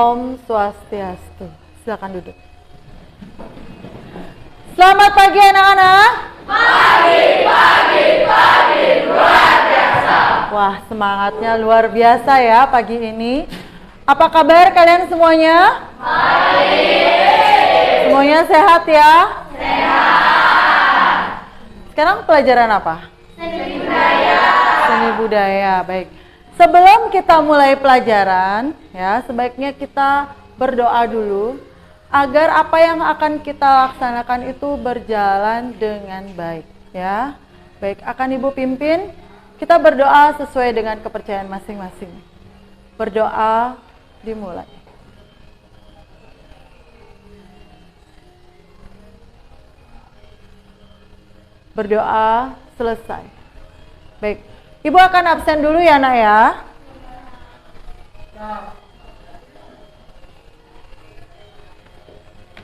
Om Swastiastu. Silakan duduk. Selamat pagi anak-anak. Pagi luar biasa. Wah, semangatnya luar biasa ya pagi ini. Apa kabar kalian semuanya? Baik. Semuanya sehat ya? Sehat. Sekarang pelajaran apa? Seni budaya. Seni budaya, baik. Sebelum kita mulai pelajaran, ya, sebaiknya kita berdoa dulu agar apa yang akan kita laksanakan itu berjalan dengan baik, ya. Baik, akan Ibu pimpin. Kita berdoa sesuai dengan kepercayaan masing-masing. Berdoa dimulai. Berdoa selesai. Baik. Ibu akan absen dulu ya, Nak ya.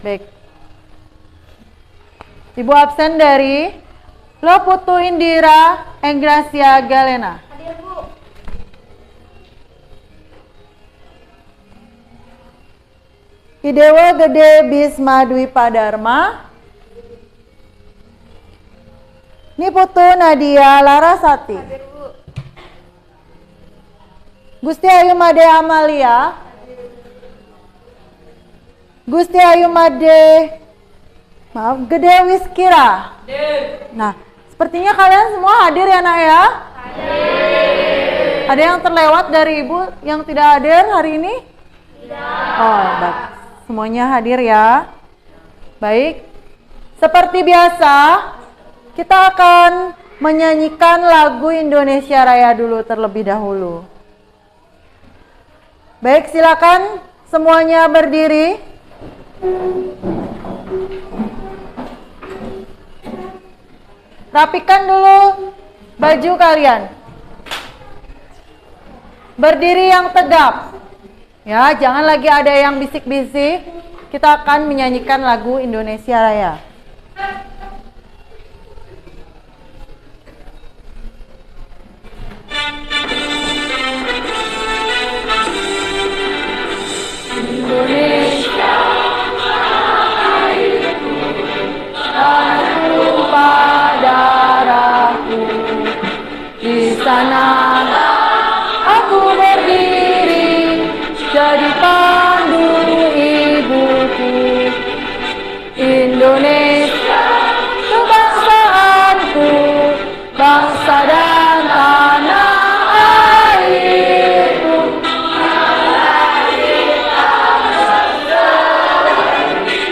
Baik. Ibu absen dari Loputu Indira Enggracia Galena. Hadir, Bu. Idewa Gede Bisma Dwi Padarma. Niputu Nadia Larasati. Hadir, Bu. Gusti Ayu Made Amalia. Gusti Ayu Made, maaf, Gede Wiskira. Hadir. Nah, sepertinya kalian semua hadir ya, Nak ya? Hadir. Ada yang terlewat dari Ibu yang tidak hadir hari ini? Tidak. Oh, baik. Semuanya hadir ya. Baik. Seperti biasa, kita akan menyanyikan lagu Indonesia Raya dulu terlebih dahulu. Baik, silakan semuanya berdiri. Rapikan dulu baju kalian. Berdiri yang tegap. Ya, jangan lagi ada yang bisik-bisik. Kita akan menyanyikan lagu Indonesia Raya. Indonesia, airku, tanah tumpah darahku. Di sana aku berdiri, jadi pandu ibuku. Indonesia, kebangsaanku, bangsa dan tanah airku.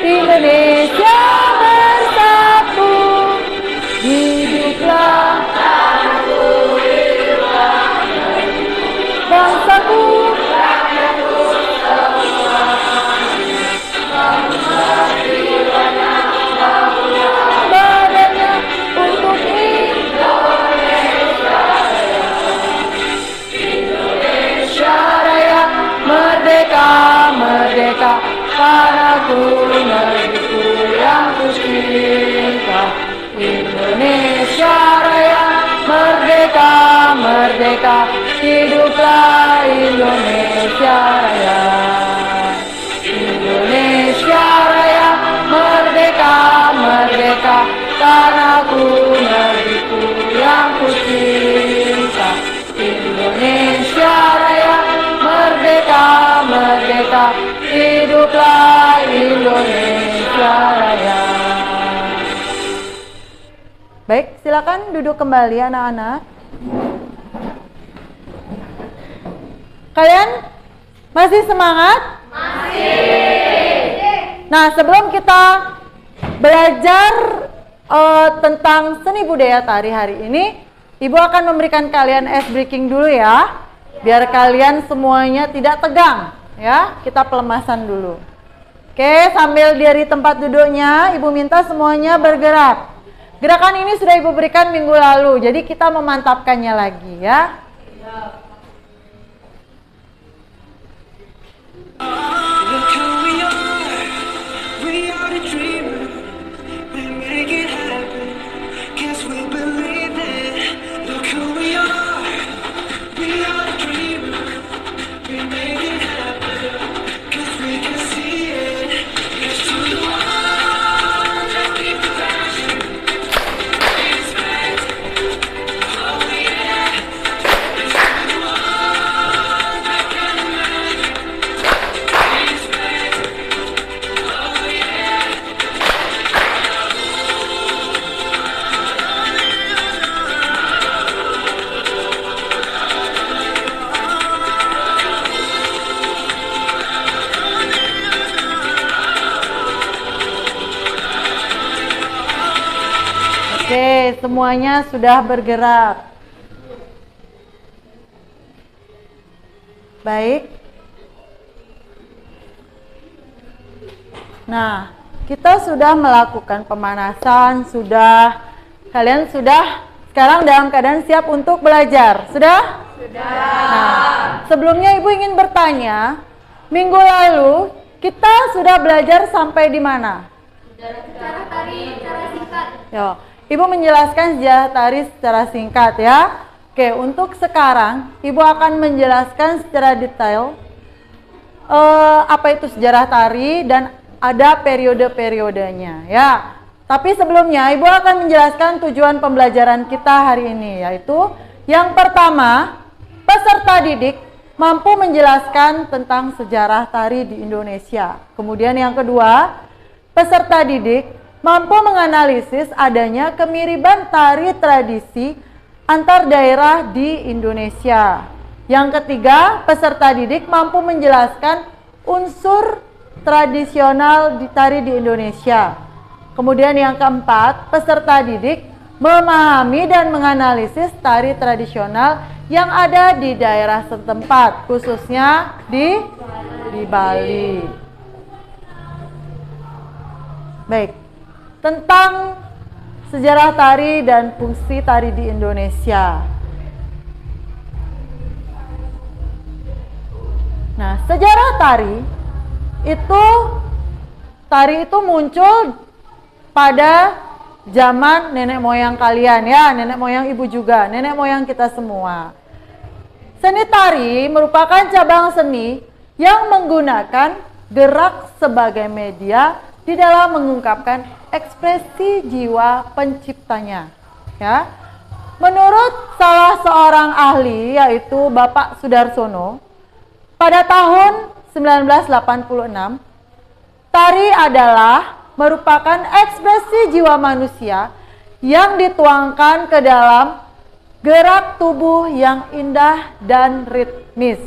Indonesia bersatu, hiduplah bangsaku, badannya untuk Indonesia Raya, merdeka, merdeka, tanahku, negeriku yang kucinta. Indonesia Raya, merdeka, merdeka, hiduplah Indonesia Raya. Indonesia Raya, merdeka, merdeka, tanahku, negeriku yang kucinta. Indonesia Raya, merdeka, merdeka, hiduplah Indonesia Raya. Baik, silakan duduk kembali anak-anak. Kalian masih semangat? Masih. Nah, sebelum kita belajar tentang seni budaya tari hari ini, Ibu akan memberikan kalian ice breaking dulu ya, biar kalian semuanya tidak tegang ya. Kita pelemasan dulu. Oke, sambil dari tempat duduknya, Ibu minta semuanya bergerak. Gerakan ini sudah Ibu berikan minggu lalu, jadi kita memantapkannya lagi ya. Oke, semuanya sudah bergerak. Baik. Nah, kita sudah melakukan pemanasan, kalian sudah sekarang dalam keadaan siap untuk belajar. Sudah? Sudah. Nah, sebelumnya Ibu ingin bertanya, minggu lalu kita sudah belajar sampai di mana? Sejarah tari secara singkat. Yo, Ibu menjelaskan sejarah tari secara singkat ya. Oke, untuk sekarang Ibu akan menjelaskan secara detail apa itu sejarah tari dan ada periode-periodenya ya. Tapi sebelumnya Ibu akan menjelaskan tujuan pembelajaran kita hari ini, yaitu yang pertama, peserta didik mampu menjelaskan tentang sejarah tari di Indonesia. Kemudian yang kedua, peserta didik mampu menganalisis adanya kemiriban tari tradisi antar daerah di Indonesia. Yang ketiga, peserta didik mampu menjelaskan unsur tradisional di tari di Indonesia. Kemudian yang keempat, peserta didik memahami dan menganalisis tari tradisional yang ada di daerah setempat, khususnya di Bali. Baik, tentang sejarah tari dan fungsi tari di Indonesia. Nah, sejarah tari itu muncul pada zaman nenek moyang kalian ya, nenek moyang Ibu juga, nenek moyang kita semua. Seni tari merupakan cabang seni yang menggunakan gerak sebagai media di dalam mengungkapkan ekspresi jiwa penciptanya ya. Menurut salah seorang ahli yaitu Bapak Sudarsono, pada tahun 1986 tari adalah merupakan ekspresi jiwa manusia yang dituangkan ke dalam gerak tubuh yang indah dan ritmis.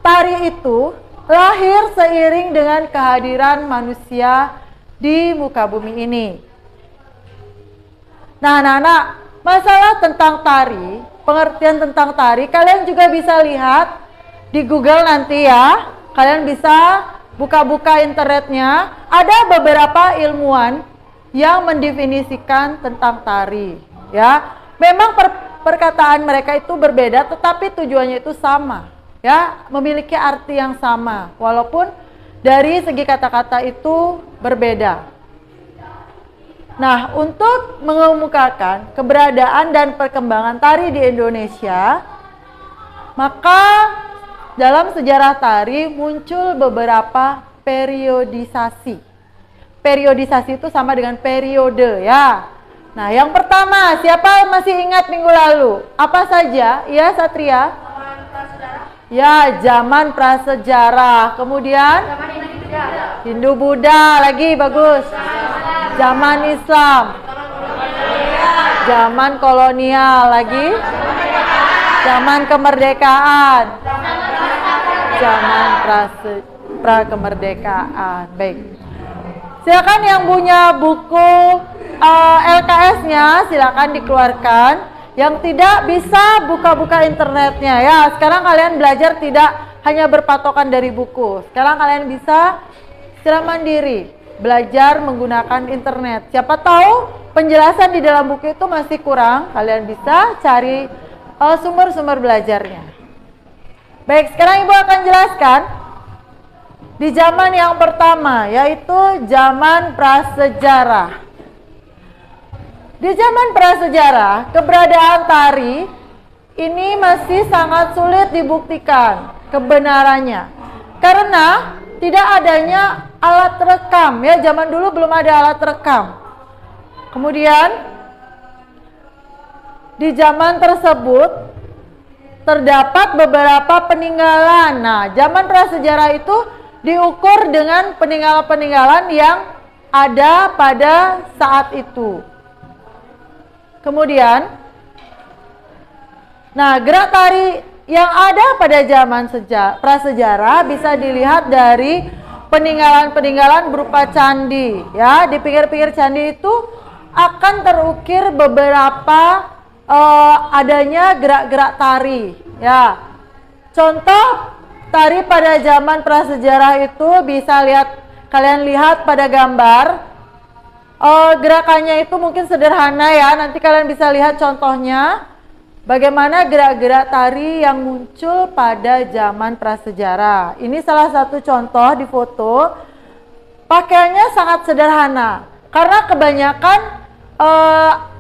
Tari itu lahir seiring dengan kehadiran manusia di muka bumi ini. Nah, anak-anak, masalah tentang tari, pengertian tentang tari, kalian juga bisa lihat di Google nanti ya. Kalian bisa buka-buka internetnya. Ada beberapa ilmuwan yang mendefinisikan tentang tari. Ya, memang perkataan mereka itu berbeda, tetapi tujuannya itu sama. Ya, memiliki arti yang sama, walaupun dari segi kata-kata itu berbeda. Nah, untuk mengemukakan keberadaan dan perkembangan tari di Indonesia, maka dalam sejarah tari muncul beberapa periodisasi. Periodisasi itu sama dengan periode ya. Nah, yang pertama, siapa masih ingat minggu lalu? Apa saja? Ya, Satria? Ya, zaman prasejarah. Kemudian Hindu-Buddha lagi, bagus. Zaman Islam. Zaman kolonial lagi. Zaman kemerdekaan. Zaman pra-kemerdekaan. Baik. Silakan yang punya buku LKS-nya silakan dikeluarkan. Yang tidak bisa buka-buka internetnya ya. Sekarang kalian belajar tidak hanya berpatokan dari buku. Sekarang kalian bisa secara mandiri belajar menggunakan internet. Siapa tahu penjelasan di dalam buku itu masih kurang, kalian bisa cari sumber-sumber belajarnya. Baik, sekarang Ibu akan jelaskan di zaman yang pertama, yaitu zaman prasejarah. Di zaman prasejarah, keberadaan tari ini masih sangat sulit dibuktikan kebenarannya. Karena tidak adanya alat rekam, ya zaman dulu belum ada alat rekam. Kemudian, di zaman tersebut terdapat beberapa peninggalan. Nah, zaman prasejarah itu diukur dengan peninggalan-peninggalan yang ada pada saat itu. Kemudian, nah gerak tari yang ada pada zaman prasejarah bisa dilihat dari peninggalan-peninggalan berupa candi. Ya, di pinggir-pinggir candi itu akan terukir beberapa adanya gerak-gerak tari. Ya, contoh tari pada zaman prasejarah itu bisa kalian lihat pada gambar. Gerakannya itu mungkin sederhana ya. Nanti kalian bisa lihat contohnya. Bagaimana gerak-gerak tari yang muncul pada zaman prasejarah. Ini salah satu contoh di foto. Pakaiannya sangat sederhana. Karena kebanyakan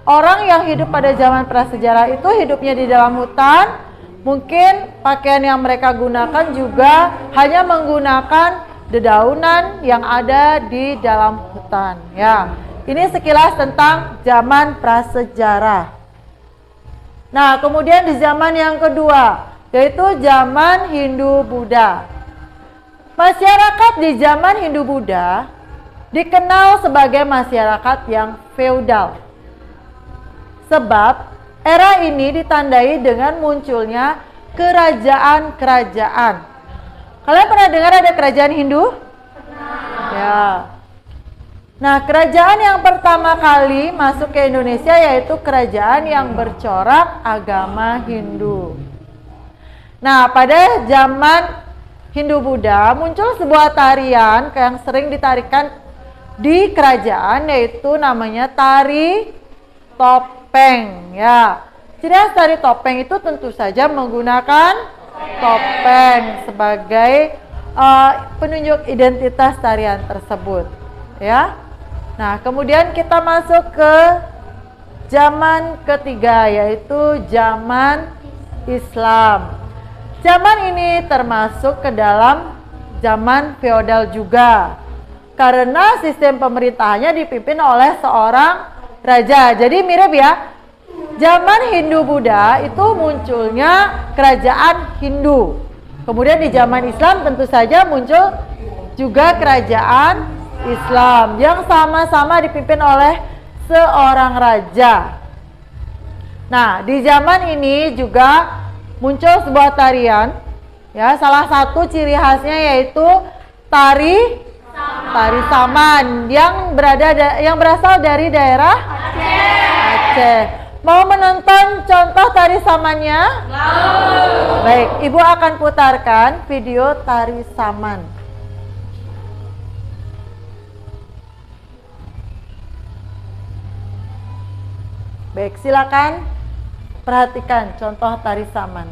orang yang hidup pada zaman prasejarah itu hidupnya di dalam hutan. Mungkin pakaian yang mereka gunakan juga hanya menggunakan dedaunan yang ada di dalam hutan. Ya, ini sekilas tentang zaman prasejarah. Nah, kemudian di zaman yang kedua, yaitu zaman Hindu-Buddha. Masyarakat di zaman Hindu-Buddha dikenal sebagai masyarakat yang feodal. Sebab era ini ditandai dengan munculnya kerajaan-kerajaan. Kalian pernah dengar ada kerajaan Hindu? Ya. Nah, kerajaan yang pertama kali masuk ke Indonesia yaitu kerajaan yang bercorak agama Hindu. Nah, pada zaman Hindu-Buddha muncul sebuah tarian yang sering ditarikan di kerajaan, yaitu namanya tari topeng. Ya, ciri khas tari topeng itu tentu saja menggunakan topeng sebagai penunjuk identitas tarian tersebut. Ya. Nah, kemudian kita masuk ke zaman ketiga, yaitu zaman Islam. Zaman ini termasuk ke dalam zaman feodal juga, karena sistem pemerintahannya dipimpin oleh seorang raja. Jadi mirip ya, zaman Hindu-Buddha itu munculnya kerajaan Hindu. Kemudian di zaman Islam tentu saja muncul juga kerajaan Islam yang sama-sama dipimpin oleh seorang raja. Nah, di zaman ini juga muncul sebuah tarian. Ya, salah satu ciri khasnya yaitu tari saman yang berasal dari daerah Aceh. Mau menonton contoh tari samannya? Baik, Ibu akan putarkan video tari saman. Baik, silakan perhatikan contoh tari saman.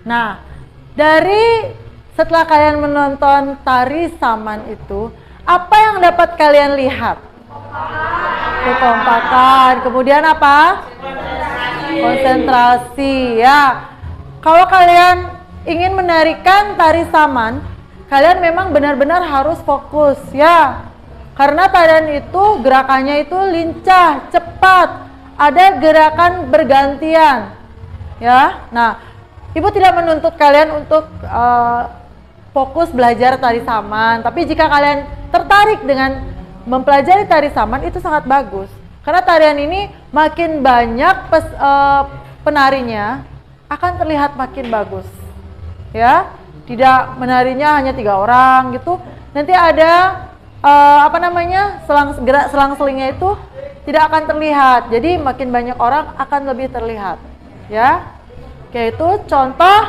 Nah, setelah kalian menonton tari saman itu, apa yang dapat kalian lihat? Kekompakan. Kemudian apa? Konsentrasi. Ya. Kalau kalian ingin menarikan tari saman, kalian memang benar-benar harus fokus ya. Karena tarian itu gerakannya itu lincah, cepat. Ada gerakan bergantian. Ya. Nah, Ibu tidak menuntut kalian untuk fokus belajar tari saman, tapi jika kalian tertarik dengan mempelajari tari saman itu sangat bagus. Karena tarian ini makin banyak penarinya akan terlihat makin bagus. Ya, tidak menarinya hanya 3 orang gitu. Nanti ada selang-selingnya itu tidak akan terlihat. Jadi makin banyak orang akan lebih terlihat. Ya. Oke, itu contoh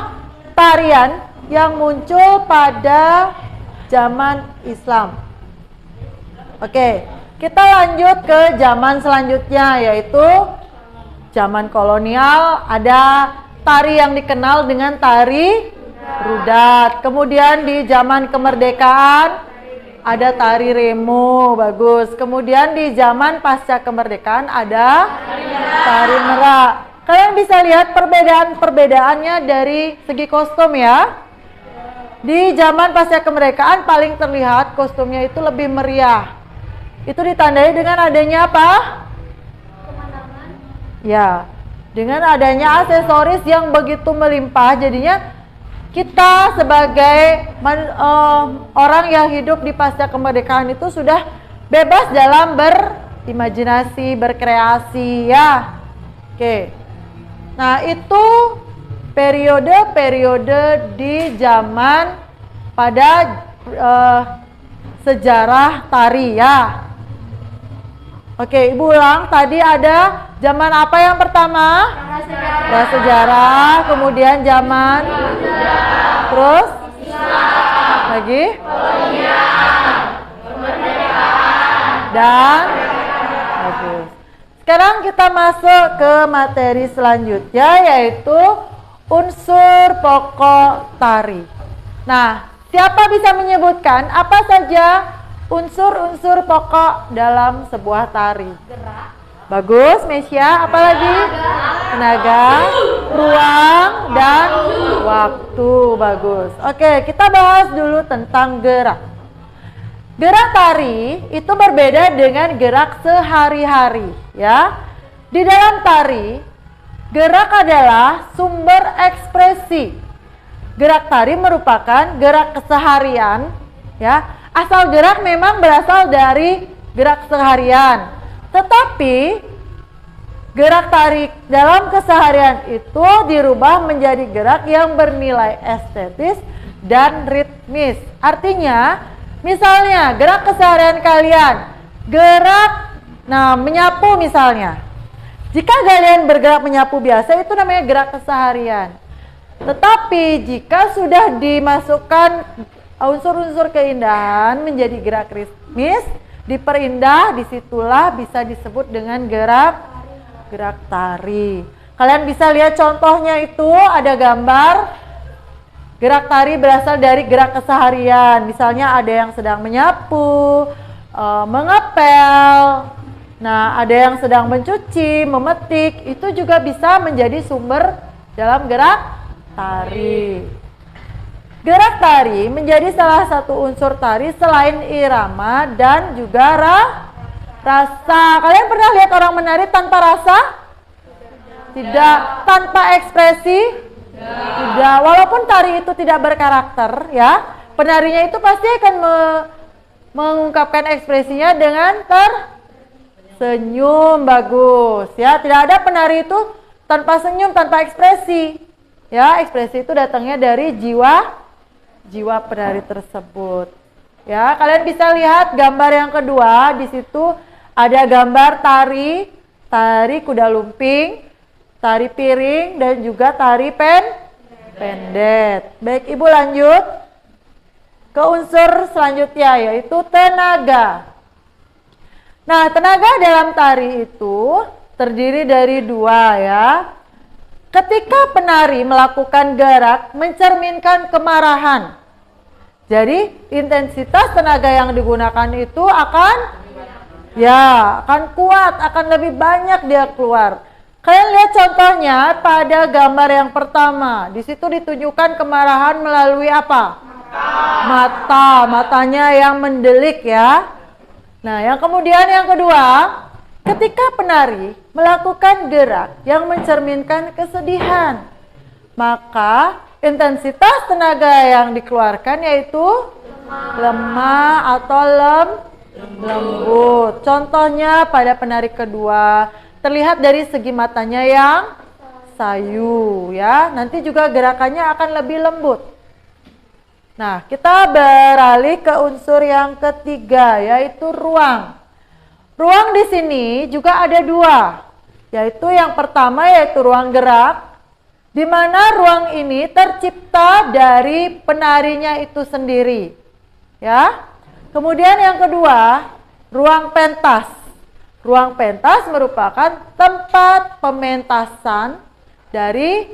tarian yang muncul pada zaman Islam. Oke, kita lanjut ke zaman selanjutnya, yaitu zaman kolonial. Ada tari yang dikenal dengan tari rudat. Kemudian di zaman kemerdekaan ada tari remo, bagus. Kemudian di zaman pasca kemerdekaan ada tari merak. Kalian bisa lihat perbedaan-perbedaannya dari segi kostum ya. Di zaman pasca kemerdekaan paling terlihat kostumnya itu lebih meriah. Itu ditandai dengan adanya apa? Pemandangan. Ya, dengan adanya aksesoris yang begitu melimpah, jadinya kita sebagai orang yang hidup di pasca kemerdekaan itu sudah bebas dalam berimajinasi, berkreasi ya. Oke. Nah, itu periode-periode di zaman pada sejarah tari ya. Oke, Ibu ulang, tadi ada zaman apa yang pertama? Prasejarah, kemudian zaman terus lagi dan bagus. Sekarang kita masuk ke materi selanjutnya, yaitu unsur pokok tari. Nah, siapa bisa menyebutkan apa saja unsur-unsur pokok dalam sebuah tari? Gerak. Bagus, Mesya. Apalagi? Tenaga, ruang, dan waktu. Bagus. Oke, kita bahas dulu tentang gerak. Gerak tari itu berbeda dengan gerak sehari-hari, ya. Di dalam tari, gerak adalah sumber ekspresi. Gerak tari merupakan gerak keseharian, ya. Asal gerak memang berasal dari gerak seharian. Tetapi gerak tari dalam keseharian itu dirubah menjadi gerak yang bernilai estetis dan ritmis. Artinya, misalnya gerak keseharian kalian, menyapu misalnya. Jika kalian bergerak menyapu biasa itu namanya gerak keseharian. Tetapi jika sudah dimasukkan unsur-unsur keindahan menjadi gerak ritmis, diperindah, disitulah bisa disebut dengan gerak tari. Kalian bisa lihat contohnya itu ada gambar gerak tari berasal dari gerak keseharian. Misalnya ada yang sedang menyapu, mengepel, nah ada yang sedang mencuci, memetik, itu juga bisa menjadi sumber dalam gerak tari. Gerak tari menjadi salah satu unsur tari selain irama dan juga rasa. Kalian pernah lihat orang menari tanpa rasa? Tidak. Tanpa ekspresi? Tidak. Walaupun tari itu tidak berkarakter, ya, penarinya itu pasti akan mengungkapkan ekspresinya dengan tersenyum. Bagus, ya. Tidak ada penari itu tanpa senyum, tanpa ekspresi. Ya, ekspresi itu datangnya dari jiwa penari tersebut. Ya, kalian bisa lihat gambar yang kedua. Di situ ada gambar tari kuda lumping, tari piring, dan juga tari pendet. Baik, Ibu lanjut ke unsur selanjutnya, yaitu tenaga. Nah, tenaga dalam tari itu terdiri dari 2 ya. ketika penari melakukan gerak mencerminkan kemarahan. Jadi intensitas tenaga yang digunakan itu akan kuat, akan lebih banyak dia keluar. Kalian lihat contohnya pada gambar yang pertama. Di situ ditunjukkan kemarahan melalui apa? Matanya yang mendelik ya. Nah, yang kemudian yang kedua, ketika penari melakukan gerak yang mencerminkan kesedihan, maka intensitas tenaga yang dikeluarkan yaitu lemah atau lembut. Contohnya pada penari kedua, terlihat dari segi matanya yang sayu ya. Nanti juga gerakannya akan lebih lembut. Nah, kita beralih ke unsur yang ketiga, yaitu ruang. Ruang di sini juga ada dua, yaitu yang pertama yaitu ruang gerak, di mana ruang ini tercipta dari penarinya itu sendiri. Ya. Kemudian yang kedua, ruang pentas. Ruang pentas merupakan tempat pementasan dari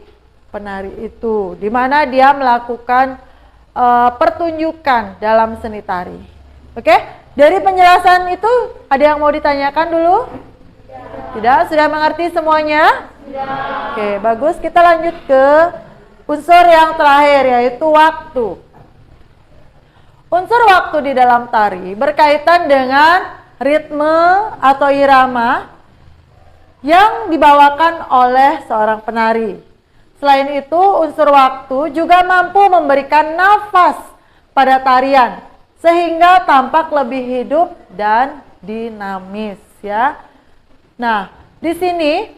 penari itu, di mana dia melakukan pertunjukan dalam seni tari. Oke, dari penjelasan itu ada yang mau ditanyakan dulu? Tidak? Sudah mengerti semuanya? Oke, bagus. Kita lanjut ke unsur yang terakhir, yaitu waktu. Unsur waktu di dalam tari berkaitan dengan ritme atau irama yang dibawakan oleh seorang penari. Selain itu, unsur waktu juga mampu memberikan nafas pada tarian sehingga tampak lebih hidup dan dinamis ya. Nah, di sini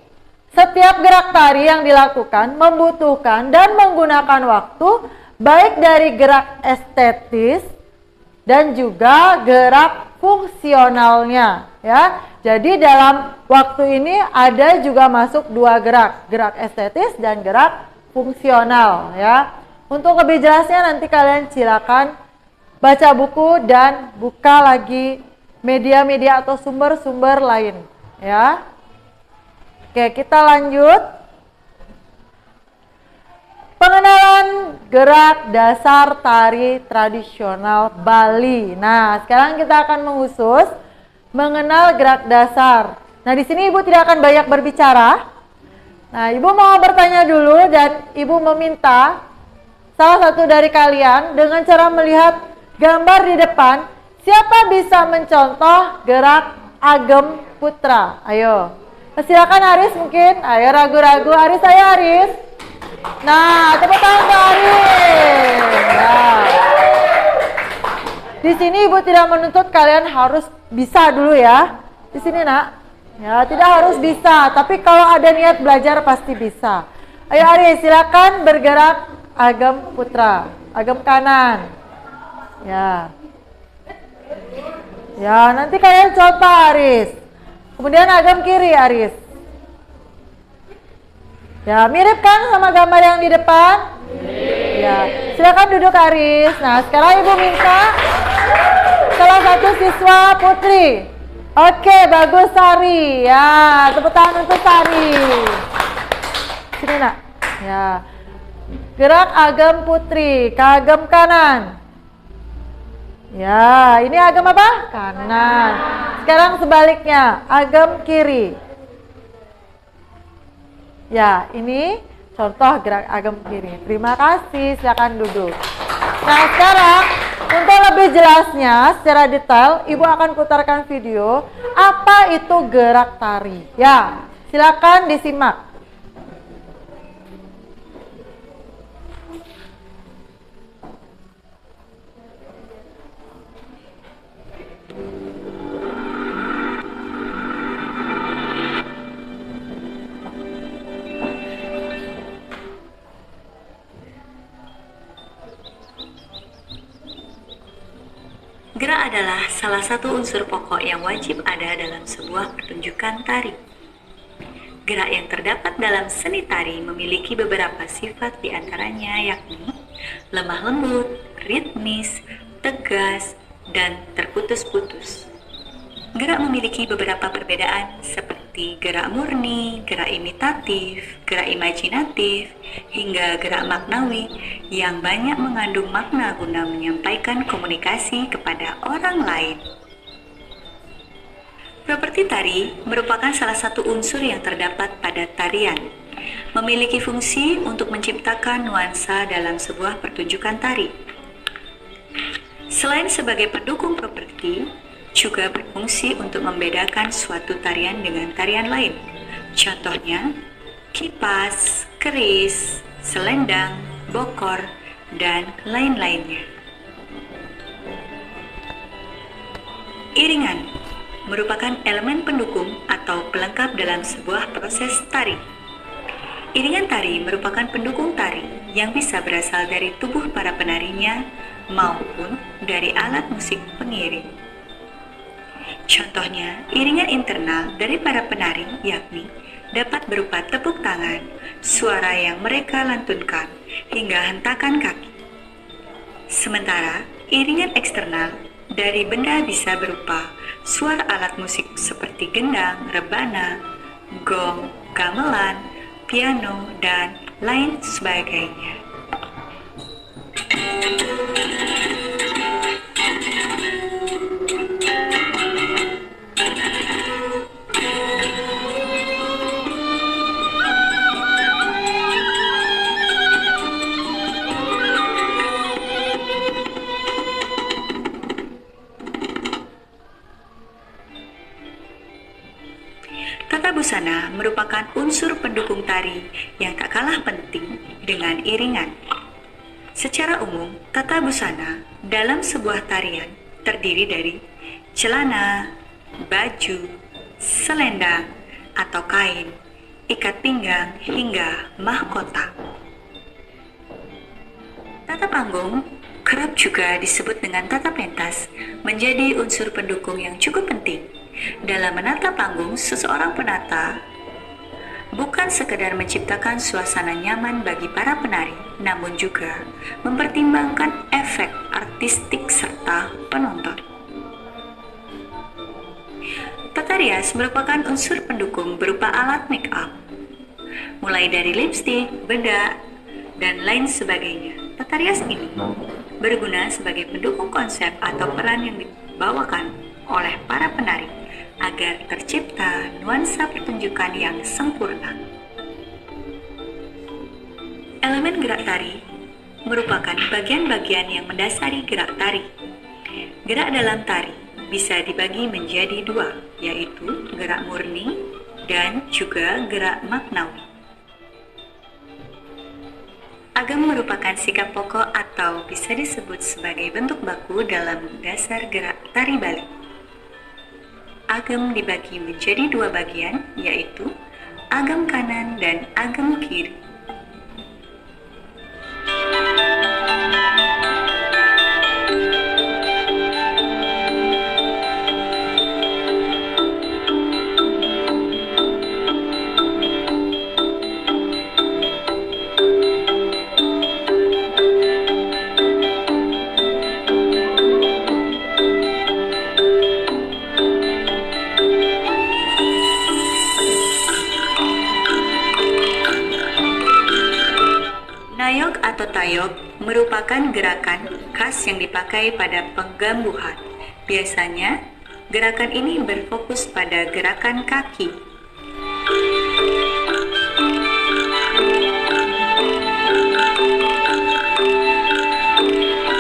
setiap gerak tari yang dilakukan membutuhkan dan menggunakan waktu baik dari gerak estetis dan juga gerak fungsionalnya ya. Jadi dalam waktu ini ada juga masuk dua gerak, gerak estetis dan gerak fungsional ya. Untuk lebih jelasnya nanti kalian silakan baca buku dan buka lagi media-media atau sumber-sumber lain ya. Oke, kita lanjut. Pengenalan gerak dasar tari tradisional Bali. Nah, sekarang kita akan mengusus mengenal gerak dasar. Nah, di sini Ibu tidak akan banyak berbicara. Nah, Ibu mau bertanya dulu dan Ibu meminta salah satu dari kalian dengan cara melihat gambar di depan, siapa bisa mencontoh gerak Agem Putra? Ayo. Silakan Aris mungkin. Ayo ragu-ragu. Aris, ayo Aris. Nah, tepuk tangan untuk Aris. Nah. Di sini Ibu tidak menuntut kalian harus bisa dulu ya. Di sini nak. Ya, tidak harus bisa, tapi kalau ada niat belajar pasti bisa. Ayo Aris, silakan bergerak Agem Putra. Agem kanan. Ya. Ya, nanti kalian contoh Aris. Kemudian Agem kiri Aris. Ya, mirip kan sama gambar yang di depan? Ya, silakan duduk Aris. Nah, sekarang Ibu minta salah satu siswa Putri. Oke, bagus Sari. Ya, tepuk tangan untuk Sari. Sini nak. Ya. Gerak Agem Putri, ke Agem kanan. Ya, ini Agem apa? Kanan. Sekarang sebaliknya, Agem kiri. Ya, ini contoh gerak Agem kiri. Terima kasih, silakan duduk. Nah, sekarang untuk lebih jelasnya secara detail, Ibu akan putarkan video apa itu gerak tari. Ya, silakan disimak. Gerak adalah salah satu unsur pokok yang wajib ada dalam sebuah pertunjukan tari. Gerak yang terdapat dalam seni tari memiliki beberapa sifat diantaranya yakni lemah lembut, ritmis, tegas, dan terputus-putus. Gerak memiliki beberapa perbedaan seperti seperti gerak murni, gerak imitatif, gerak imajinatif, hingga gerak maknawi yang banyak mengandung makna guna menyampaikan komunikasi kepada orang lain. Properti tari merupakan salah satu unsur yang terdapat pada tarian, memiliki fungsi untuk menciptakan nuansa dalam sebuah pertunjukan tari. Selain sebagai pendukung properti, juga berfungsi untuk membedakan suatu tarian dengan tarian lain. Contohnya, kipas, keris, selendang, bokor, dan lain-lainnya. Iringan merupakan elemen pendukung atau pelengkap dalam sebuah proses tari. Iringan tari merupakan pendukung tari yang bisa berasal dari tubuh para penarinya maupun dari alat musik pengiring. Contohnya, iringan internal dari para penari yakni dapat berupa tepuk tangan, suara yang mereka lantunkan, hingga hentakan kaki. Sementara, iringan eksternal dari benda bisa berupa suara alat musik seperti gendang, rebana, gong, gamelan, piano, dan lain sebagainya. Tata busana merupakan unsur pendukung tari yang tak kalah penting dengan iringan. Secara umum, tata busana dalam sebuah tarian terdiri dari celana, baju, selendang atau kain, ikat pinggang, hingga mahkota. Tata panggung kerap juga disebut dengan tata pentas, menjadi unsur pendukung yang cukup penting. Dalam menata panggung, seseorang penata bukan sekedar menciptakan suasana nyaman bagi para penari, namun juga mempertimbangkan efek artistik serta penonton. Tata rias merupakan unsur pendukung berupa alat make up, mulai dari lipstik, bedak, dan lain sebagainya. Tata rias ini berguna sebagai pendukung konsep atau peran yang dibawakan oleh para penari agar tercipta nuansa pertunjukan yang sempurna. Elemen gerak tari merupakan bagian-bagian yang mendasari gerak tari. Gerak dalam tari bisa dibagi menjadi dua, yaitu gerak murni dan juga gerak maknawi. Agam merupakan sikap pokok atau bisa disebut sebagai bentuk baku dalam dasar gerak tari Bali. Agam dibagi menjadi dua bagian, yaitu agam kanan dan agam kiri. Nayok atau tayok merupakan gerakan khas yang dipakai pada penggambuhan. Biasanya, gerakan ini berfokus pada gerakan kaki.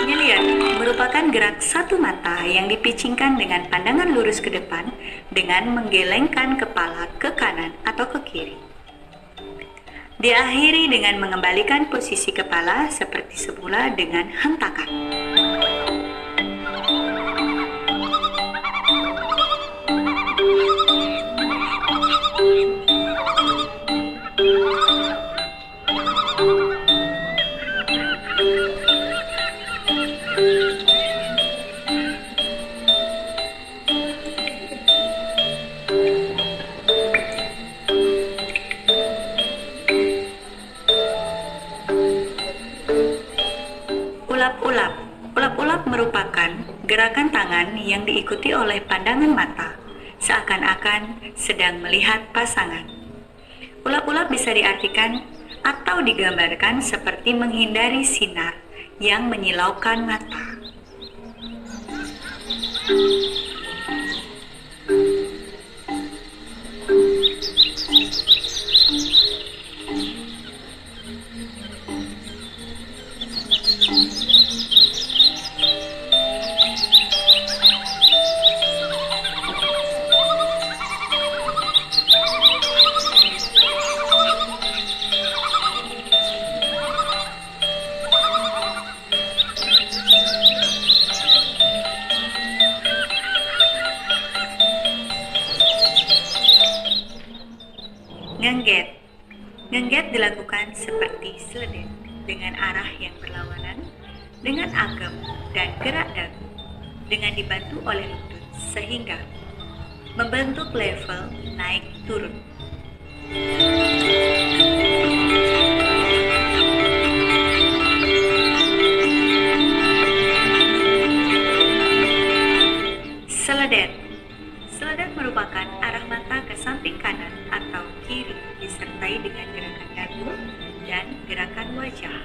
Nyelian merupakan gerak satu mata yang dipicingkan dengan pandangan lurus ke depan dengan menggelengkan kepala ke kanan atau ke kiri. Diakhiri dengan mengembalikan posisi kepala seperti semula dengan hentakan. Ulap-ulap merupakan gerakan tangan yang diikuti oleh pandangan mata, seakan-akan sedang melihat pasangan. Ulap-ulap bisa diartikan atau digambarkan seperti menghindari sinar yang menyilaukan mata. Ngengget. Ngengget dilakukan seperti seledek dengan arah yang berlawanan, dengan agem dan gerak dagu, dengan dibantu oleh lutut sehingga membentuk level naik turun. Seledet. Seledet merupakan arah mata ke samping kanan atau kiri disertai dengan gerakan dagu dan gerakan wajah.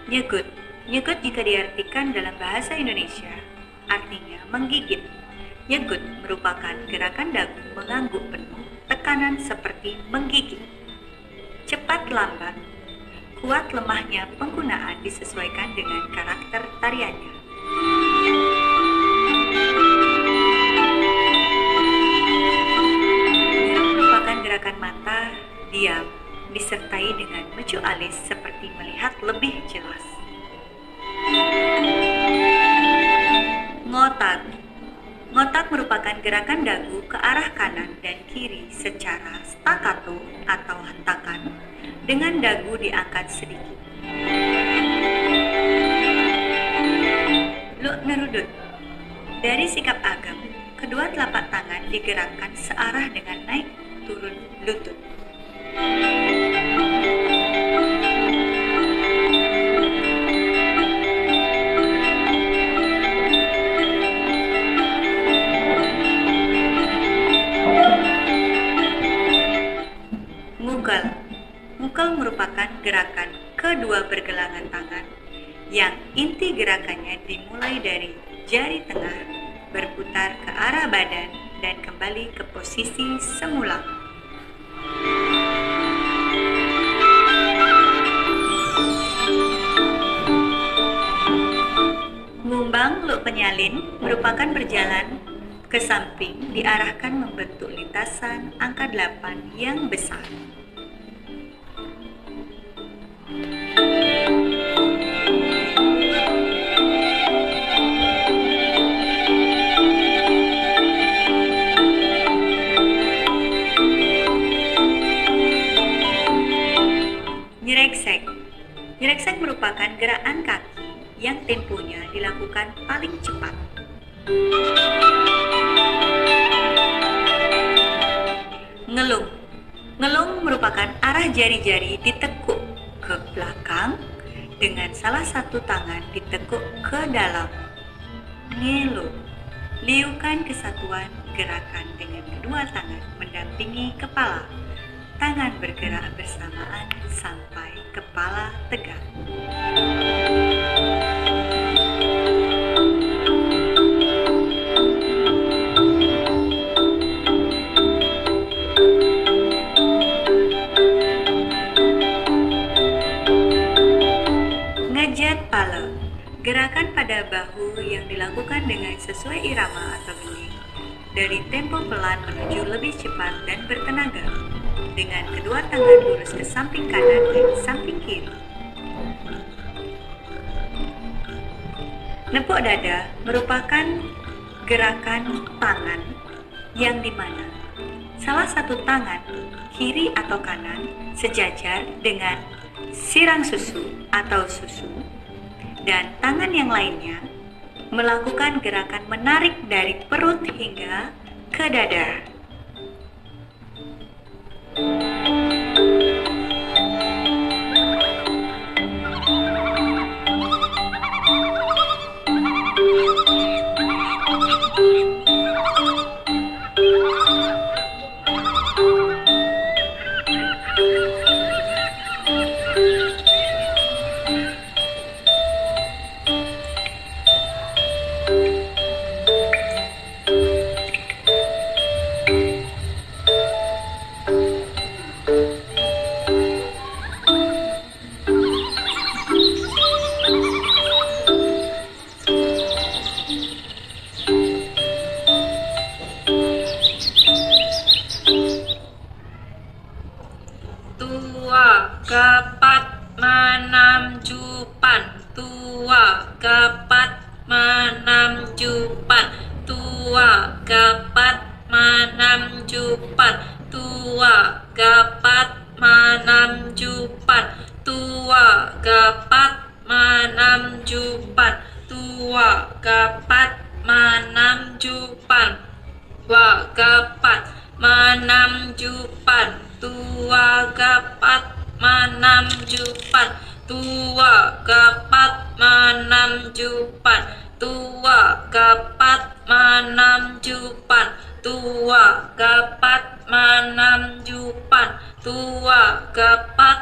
Nyegut. Nyegut jika diartikan dalam bahasa Indonesia, artinya menggigit. Nyegut merupakan gerakan dagu mengangguk penuh, tekanan seperti menggigit. Cepat lambat, kuat lemahnya penggunaan disesuaikan dengan karakter tariannya. Nyegut merupakan gerakan mata diam, disertai dengan mecu alis seperti melihat lebih jelas. Ngotak. Ngotak merupakan gerakan dagu ke arah kanan dan kiri secara staccato atau hentakan dengan dagu diangkat sedikit. Luk nerudut. Dari sikap agam, kedua telapak tangan digerakkan searah dengan naik turun lutut. Ngukal. Ngukal merupakan gerakan kedua pergelangan tangan yang inti gerakannya dimulai dari jari tengah, berputar ke arah badan dan kembali ke posisi semula. Ngumbang luk penyalin merupakan berjalan ke samping diarahkan membentuk lintasan angka 8 yang besar. Nyereksek. Nyereksek merupakan gerakan kaki yang temponya dilakukan paling cepat. Ngelung. Ngelung merupakan arah jari-jari ditekuk ke belakang dengan salah satu tangan ditekuk ke dalam. Ngelung. Liukan kesatuan gerakan dengan kedua tangan mendampingi kepala. Tangan bergerak bersamaan sampai kepala tegak. Ngejat pala. Gerakan pada bahu yang dilakukan dengan sesuai irama atau benih dari tempo pelan menuju lebih cepat dan bertenaga. Dengan kedua tangan lurus ke samping kanan dan samping kiri. Nepuk dada merupakan gerakan tangan yang dimana salah satu tangan, kiri atau kanan, sejajar dengan sirang susu atau susu dan tangan yang lainnya melakukan gerakan menarik dari perut hingga ke dada. Tua gapat manam jupan, tua gapat manam jupan, tua gapat manam jupan, tua gapat manam jupan, tua gapat manam jupan, tua gapat manam jupan, tua gapat manam jupan, tua gapat manam jupan, tua gapat manam jupan, tua gapat manam jupan, tua gapat manam jupan, tua gapat manam jupan, tua gapat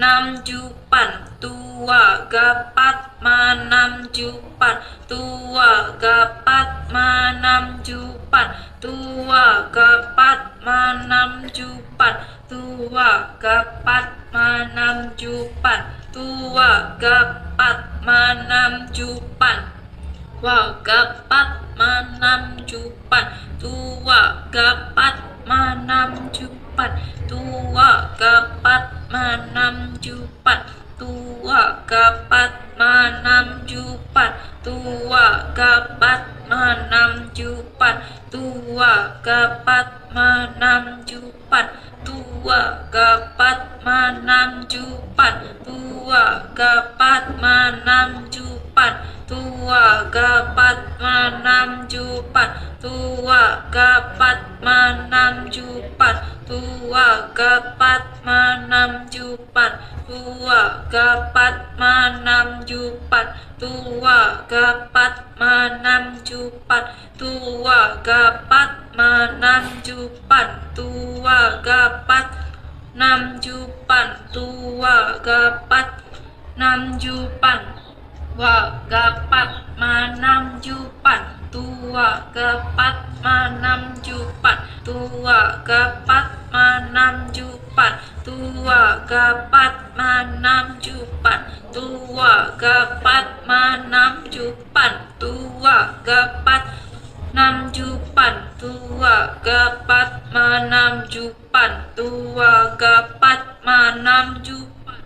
nam jupan, tua gapat manam jupan, tua gapat manam jupan, tua gapat manam jupan, tua gapat manam jupan, tua gapat manam jupan, tua gapat manam jupan, tua gapat manam jupan, tua gapat manam jupan, tua gapat manam jupan, tua gapat manam jupan, tua gapat manam jupan, tua gapat manam jupan, tua gapat manam jupan, tua gapat manam jupan, tua gapat manam jupan, tua gapat manam jupan, tua gapat manam jupan, tua gapat manam jupan, tua gapat manam jupan, tua gapat nam jupan, tua gapat nam jupan, tua gapat manam jupan, tua gapat manam jupan, tua gapat manam jupan, tua gapat manam jupan, tua gapat manam jupan, tua gapat nam jupan, tua gapat manam jupan, tua gapat manam jupan.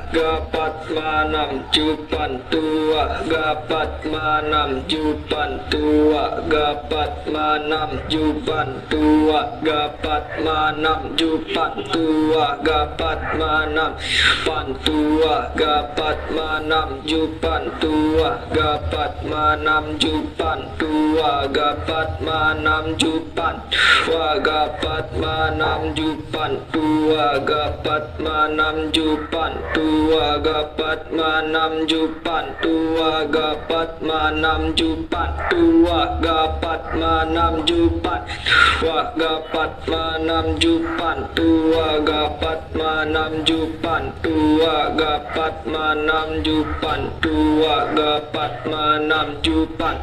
Gapat manam jupan, tua gapat manam jupan, tua gapat manam jupan, tua gapat manam jupan, tua gapat manam pan, tua gapat manam jupan, tua gapat manam jupan, tua gapat manam jupan, tua gapat manam jupan, tua gapat manam jupan, tua gapat manam jupan, tua gapat manam jupan, tua gapat manam jupan, tua gapat manam jupan, tua gapat manam jupan, tua gapat manam jupan, tua gapat manam jupan,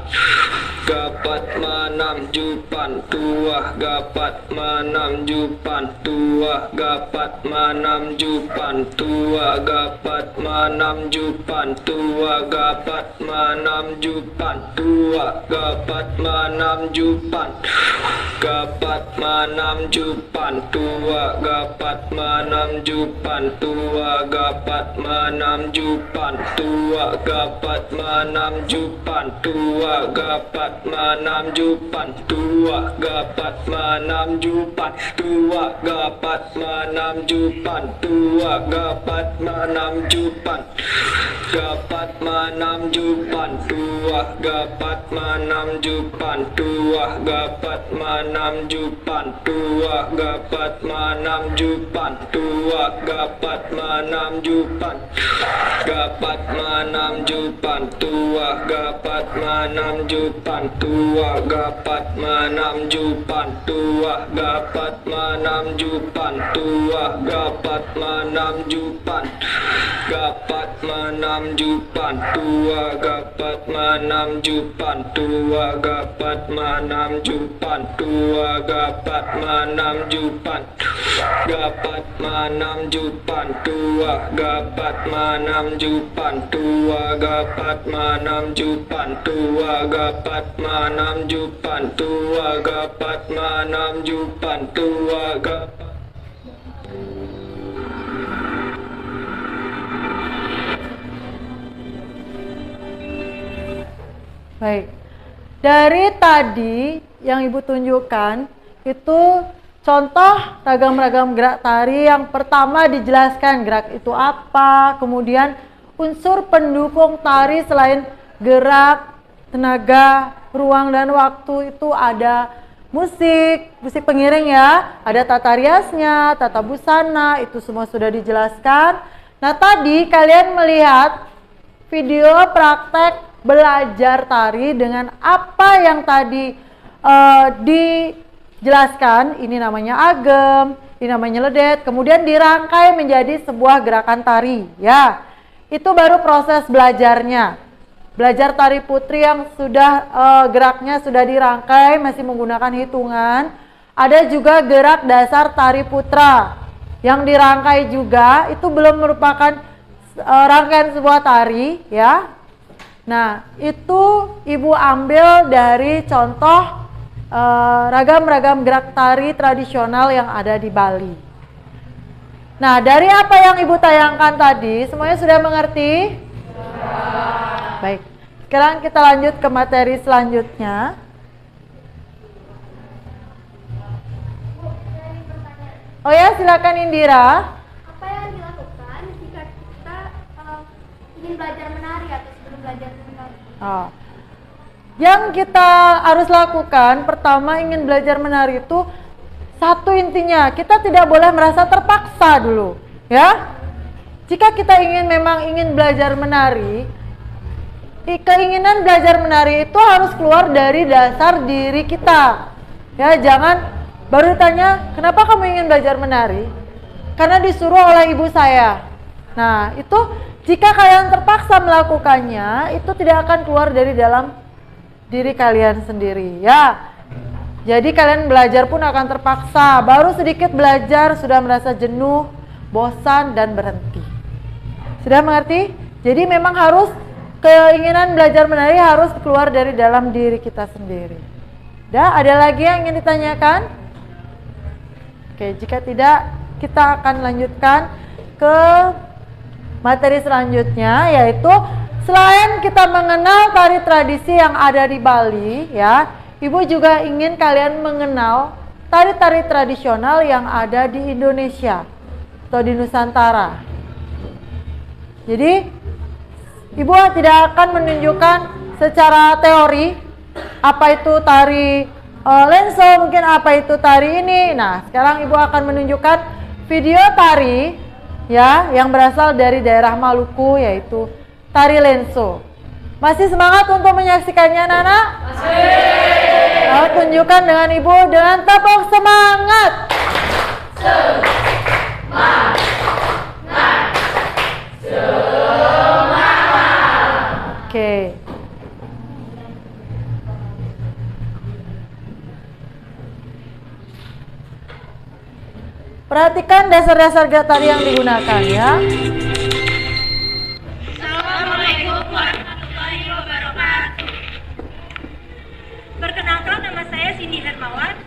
gapat manam jupan, tua gapat manam jupan, tua gapat manam jupan, tua gapat manam jupan, tua gapat manam jupan, tua gapat manam jupan, gapat manam jupan, tua gapat manam jupan, tua gapat manam jupan, tua gapat manam jupan, tua gapat manam jupan tua gapat manam jupan tua gapat manam jupan tua gapat manam jupan gapat manam jupan tua gapat manam jupan tua gapat manam jupan tua gapat manam jupan tua gapat manam jupan gapat manam jupan tua gapat manam jupan tua gapat manam jupan tua gapat manam jupan tua gapat manam jupan gapat manam jupan tua gapat manam jupan tua gapat manam jupan tua gapat manam jupan gapat manam jupan tua gapat manam jupan tua gapat manam jupan tua gapat manam jupan tua gapat manam jupan tua gapat. Baik, dari tadi yang Ibu tunjukkan itu contoh ragam-ragam gerak tari. Yang pertama dijelaskan gerak itu apa, kemudian unsur pendukung tari selain gerak, tenaga, ruang, dan waktu itu ada musik pengiring ya, ada tata riasnya, tata busana, itu semua sudah dijelaskan. Nah tadi kalian melihat video praktek belajar tari dengan apa yang tadi dijelaskan. Ini namanya agem, ini namanya ledet, kemudian dirangkai menjadi sebuah gerakan tari ya. Itu baru proses belajarnya. Belajar tari putri yang sudah geraknya sudah dirangkai, masih menggunakan hitungan. Ada juga gerak dasar tari putra yang dirangkai juga, itu belum merupakan rangkaian sebuah tari ya. Nah, itu Ibu ambil dari contoh ragam-ragam gerak tari tradisional yang ada di Bali. Nah, dari apa yang Ibu tayangkan tadi, semuanya sudah mengerti? Baik, sekarang kita lanjut ke materi selanjutnya. Oh ya, silakan Indira. Apa yang dilakukan jika kita ingin belajar menari atau sebelum belajar menari? Oh. Yang kita harus lakukan pertama ingin belajar menari itu satu intinya, kita tidak boleh merasa terpaksa dulu, ya. Jika kita memang ingin belajar menari, keinginan belajar menari itu harus keluar dari dasar diri kita. Ya, jangan baru ditanya, "Kenapa kamu ingin belajar menari?" Karena disuruh oleh ibu saya. Nah, itu jika kalian terpaksa melakukannya, itu tidak akan keluar dari dalam diri kalian sendiri, ya. Jadi kalian belajar pun akan terpaksa. Baru sedikit belajar sudah merasa jenuh, bosan, dan berhenti. Sudah mengerti? Jadi memang harus keinginan belajar menari harus keluar dari dalam diri kita sendiri. Ada lagi yang ingin ditanyakan? Oke, jika tidak, kita akan lanjutkan ke materi selanjutnya, yaitu selain kita mengenal tari tradisi yang ada di Bali, ya, Ibu juga ingin kalian mengenal tari-tari tradisional yang ada di Indonesia atau di Nusantara. Jadi, Ibu tidak akan menunjukkan secara teori apa itu tari lenso, mungkin apa itu tari ini. Nah, sekarang Ibu akan menunjukkan video tari ya yang berasal dari daerah Maluku, yaitu tari lenso. Masih semangat untuk menyaksikannya, Nana? Masih. Nah, tunjukkan dengan Ibu dengan tepuk semangat. Semangat. Semangat. Oke. Perhatikan dasar-dasar gerak tari yang digunakan ya. Assalamualaikum warahmatullahi wabarakatuh. Perkenalkan, nama saya Cindy Hermawan.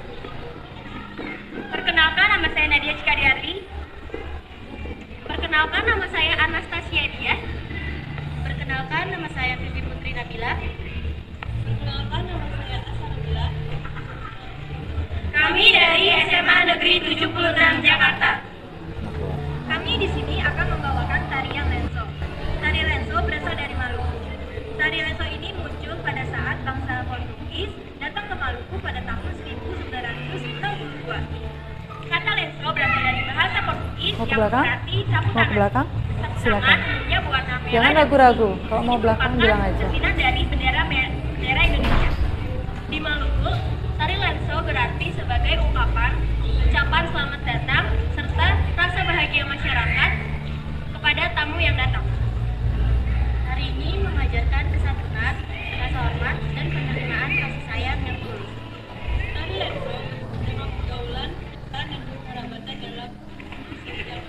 Perkenalkan, nama saya Nadia Cikadiarti. Perkenalkan, nama saya Anastasia Dia. Perkenalkan, nama saya Bibi Putri Nabila. Perkenalkan, nama saya SMA Negeri 76 Jakarta. Kami di sini akan membawakan tarian lenso. Tari lenso berasal dari Maluku. Tari lenso ini muncul pada saat bangsa Portugis datang ke Maluku pada tahun 1962. Kata lenso berasal dari bahasa Portugis Mau ke yang belakang? berarti sapu Mau ke tangan. belakang? Sapu Silakan. tangan umumnya berwarna merah. Jangan dan ragu-ragu. putih. Kalau mau Ini belakang, merupakan bilang aja. cerminan dari bendera Indonesia. Di Maluku, tari lenso berarti sebagai ungkapan ucapan selamat datang serta rasa bahagia masyarakat kepada tamu yang datang. Hari ini mengajarkan kesantunan, rasa hormat, dan penerimaan kasih sayang yang tulus. Tari lenso menerima pergaulan dan berkerabatan dalam sosial.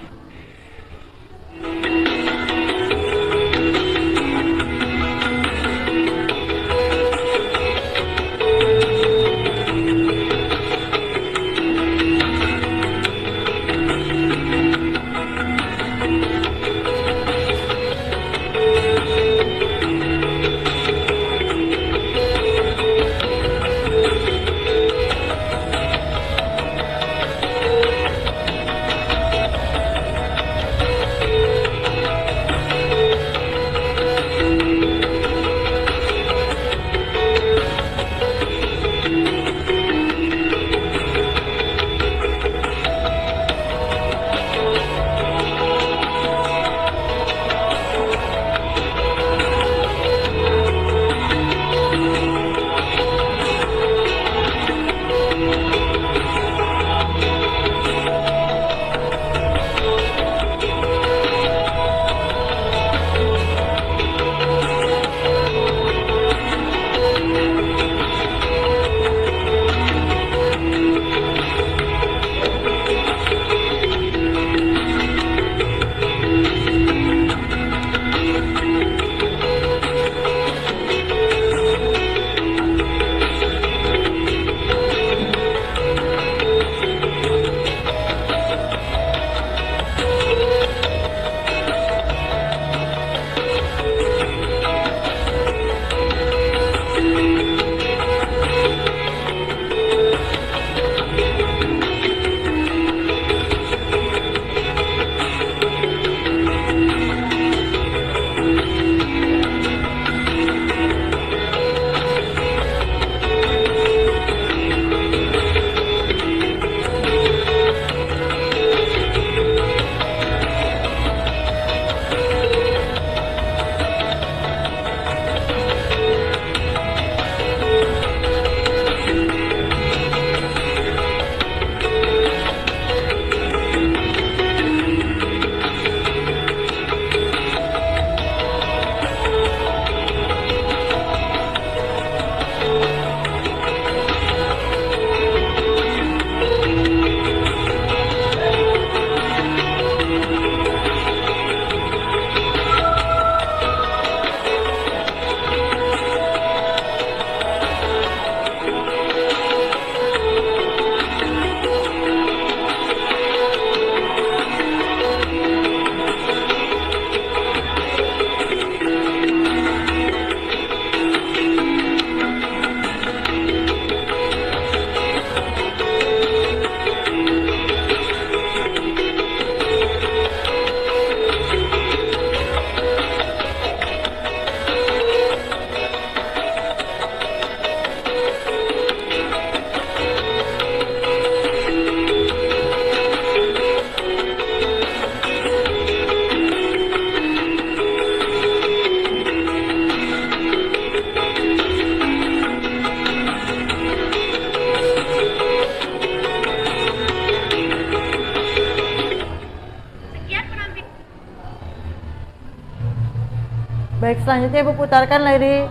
Baik, selanjutnya Ibu putarkan lagi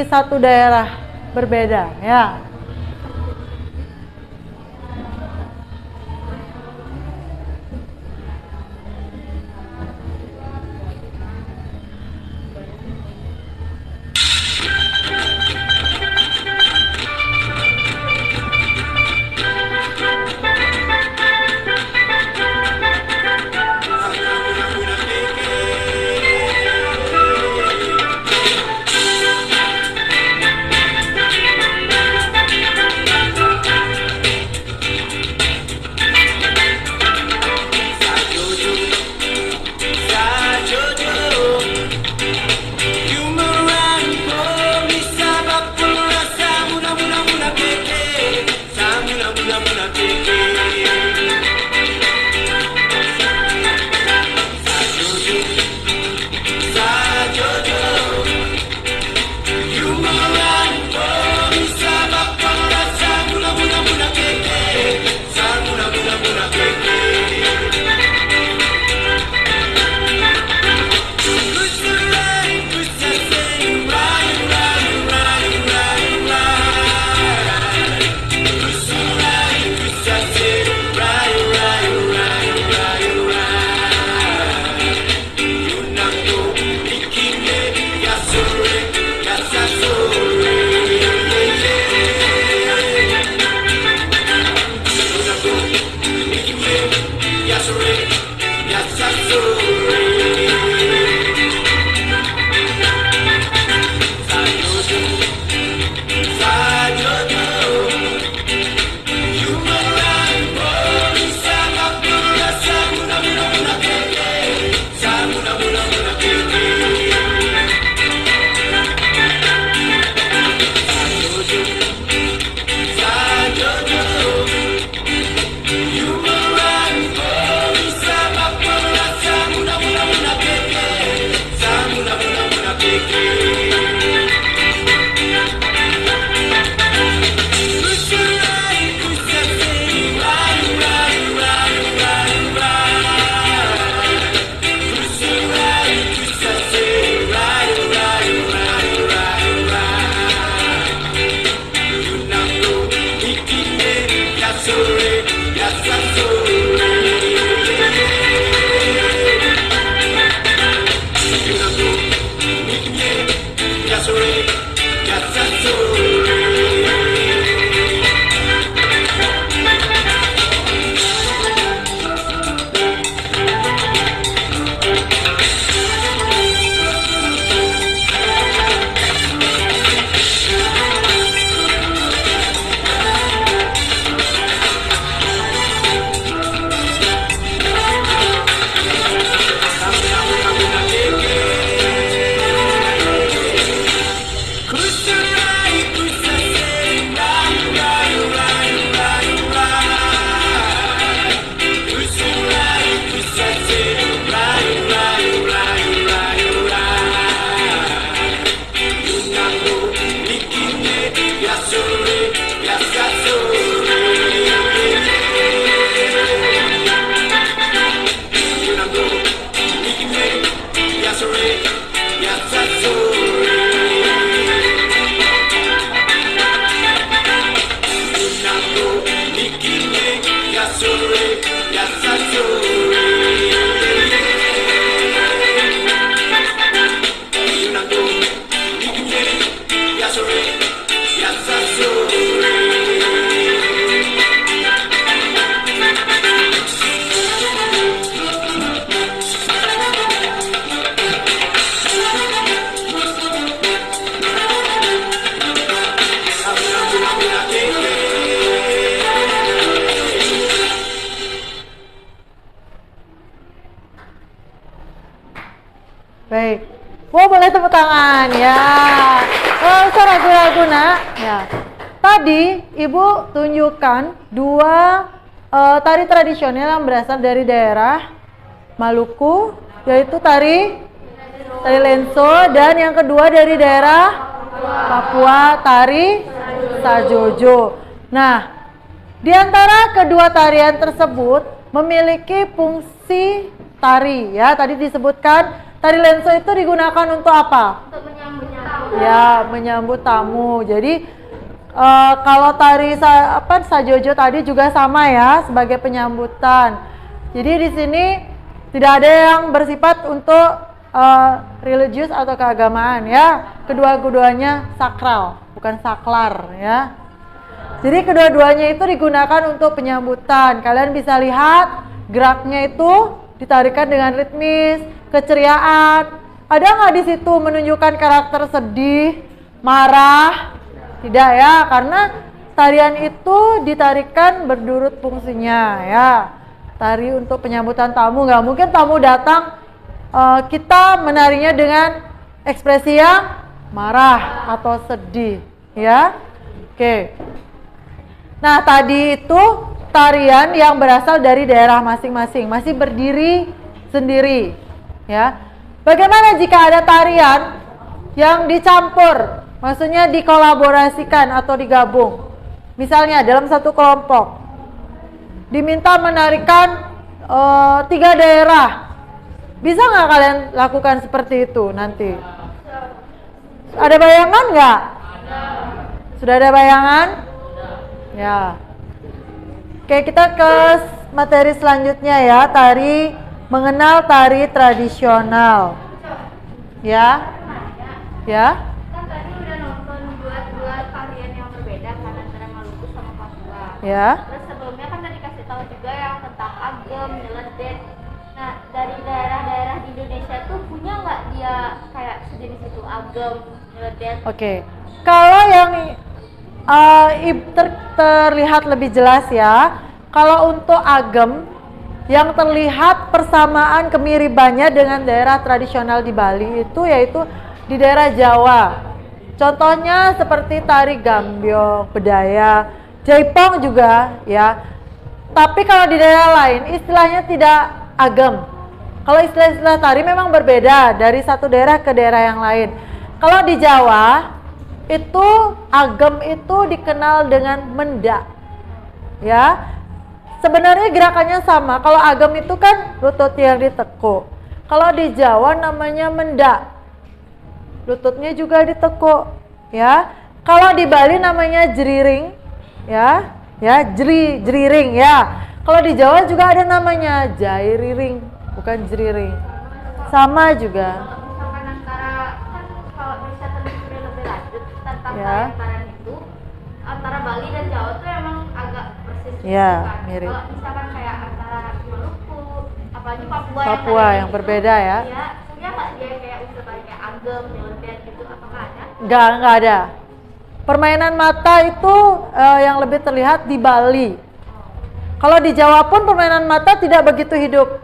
satu daerah berbeda ya. Thank Baik. Wow, boleh tepuk tangan ya. Oh, usah ragu-ragu nak. Ya. Tadi Ibu tunjukkan dua tari tradisional yang berasal dari daerah Maluku, yaitu tari Lenso, dan yang kedua dari daerah Papua, tari Sajojo. Nah, di antara kedua tarian tersebut memiliki fungsi tari ya. Tadi disebutkan tari Lenso itu digunakan untuk apa? Untuk menyambut tamu. Ya, menyambut tamu. Jadi kalau tari Sajojo tadi juga sama ya, sebagai penyambutan. Jadi di sini tidak ada yang bersifat untuk religius atau keagamaan ya. Kedua-duanya sakral, bukan saklar ya. Jadi kedua-duanya itu digunakan untuk penyambutan. Kalian bisa lihat geraknya itu ditarikan dengan ritmis, keceriaan. Ada nggak di situ menunjukkan karakter sedih, marah? Tidak ya, karena tarian itu ditarikan berdurut fungsinya ya. Tari untuk penyambutan tamu, nggak mungkin tamu datang kita menarinya dengan ekspresi yang marah atau sedih ya. Oke. Nah, tadi itu tarian yang berasal dari daerah masing-masing, masih berdiri sendiri ya. Bagaimana jika ada tarian yang dicampur, maksudnya dikolaborasikan atau digabung? Misalnya dalam satu kelompok diminta menarikan 3 daerah, bisa nggak kalian lakukan seperti itu nanti? Ada bayangan nggak? Sudah ada bayangan? Ya. Oke, kita ke materi selanjutnya ya, mengenal tari tradisional. Ya. Ya. Kan tadi udah nonton dua tarian yang berbeda kan antara Maluku sama Papua. Ya. Terus sebelumnya kan tadi kasih tahu juga yang tentang agem, nyeledek. Nah, dari daerah-daerah di Indonesia tuh punya nggak dia kayak sejenis itu agem, nyeledek? Oke. Kalau yang terlihat lebih jelas ya, kalau untuk agem yang terlihat persamaan kemiribannya dengan daerah tradisional di Bali itu yaitu di daerah Jawa. Contohnya seperti tari Gambyong, Bedaya, Jaipong juga ya. Tapi kalau di daerah lain istilahnya tidak agem. Kalau istilah-istilah tari memang berbeda dari satu daerah ke daerah yang lain. Kalau di Jawa itu agem itu dikenal dengan mendak. Ya. Sebenarnya gerakannya sama. Kalau agem itu kan lutut yang ditekuk. Kalau di Jawa namanya mendak. Lututnya juga ditekuk, ya. Kalau di Bali namanya jeriring, ya. Ya, jeriring ya. Kalau di Jawa juga ada namanya jairiring, bukan jeriring. Sama juga. Misalkan antara kan kalau bisa telusuri lebih lanjut tentang Ya. tarian itu antara Bali dan Jawa tuh emang agak persis Ya, kan. mirip. Kalau misalkan kayak antara Maluku, apalagi Papua, Papua tadi yang berbeda ya. Ya, punya nggak dia kayak unsur tari kayak agem, nyeledek gitu, apakah ada? Enggak ada. Permainan mata itu yang lebih terlihat di Bali. Kalau di Jawa pun permainan mata tidak begitu hidup,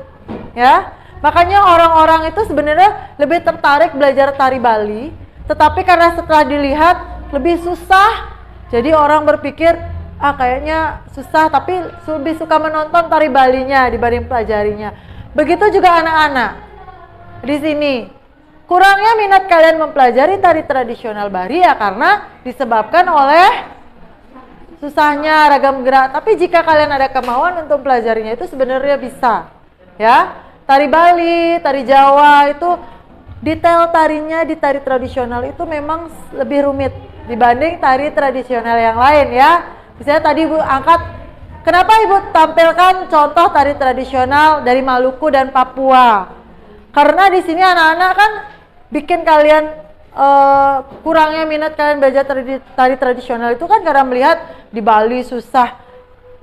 ya. Makanya orang-orang itu sebenarnya lebih tertarik belajar tari Bali, tetapi karena setelah dilihat lebih susah, jadi orang berpikir kayaknya susah, tapi lebih suka menonton tari Balinya dibanding pelajarinya. Begitu juga anak-anak di sini. Kurangnya minat kalian mempelajari tari tradisional Bali ya karena disebabkan oleh susahnya ragam gerak. Tapi jika kalian ada kemauan untuk mempelajarinya itu sebenarnya bisa. Ya, tari Bali, tari Jawa itu detail tarinya di tari tradisional itu memang lebih rumit dibanding tari tradisional yang lain ya. Misalnya tadi Bu angkat kenapa Ibu tampilkan contoh tari tradisional dari Maluku dan Papua? Karena di sini anak-anak kan bikin kalian kurangnya minat kalian belajar tari tradisional itu kan karena melihat di Bali susah.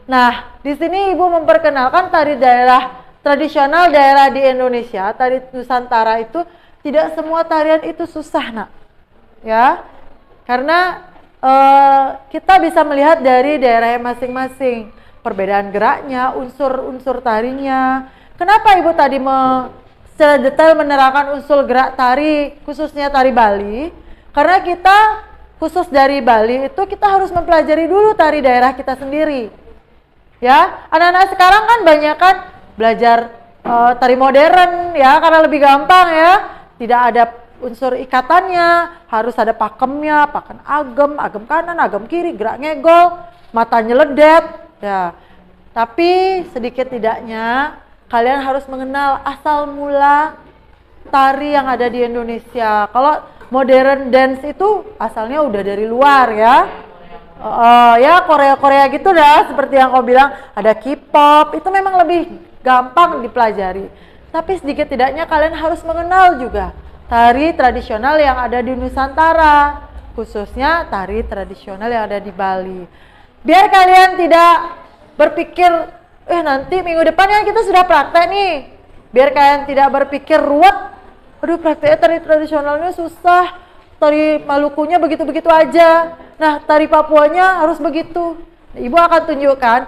Nah, di sini Ibu memperkenalkan tari daerah tradisional daerah di Indonesia, tari Nusantara itu tidak semua tarian itu susah, Nak. Ya, karena kita bisa melihat dari daerah masing-masing, perbedaan geraknya, unsur-unsur tarinya. Kenapa Ibu tadi secara detail menerangkan unsur gerak tari, khususnya tari Bali? Karena kita khusus dari Bali itu kita harus mempelajari dulu tari daerah kita sendiri. Ya, anak-anak sekarang kan banyak kan belajar tari modern ya, karena lebih gampang ya. Tidak ada unsur ikatannya, harus ada pakemnya, pakem agem kanan, agem kiri, gerak ngegol, mata nyeledet ya. Tapi sedikit tidaknya kalian harus mengenal asal mula tari yang ada di Indonesia. Kalau modern dance itu asalnya udah dari luar ya. Ya Korea gitu dah, seperti yang kau bilang, ada K-pop, itu memang lebih gampang dipelajari. Tapi sedikit tidaknya kalian harus mengenal juga tari tradisional yang ada di Nusantara, khususnya tari tradisional yang ada di Bali. Biar kalian tidak berpikir, nanti minggu depan kan kita sudah praktek nih. Biar kalian tidak berpikir ruwet, aduh prakteknya tari tradisionalnya susah, tari Malukunya begitu-begitu aja. Nah, tari Papuanya harus begitu. Ibu akan tunjukkan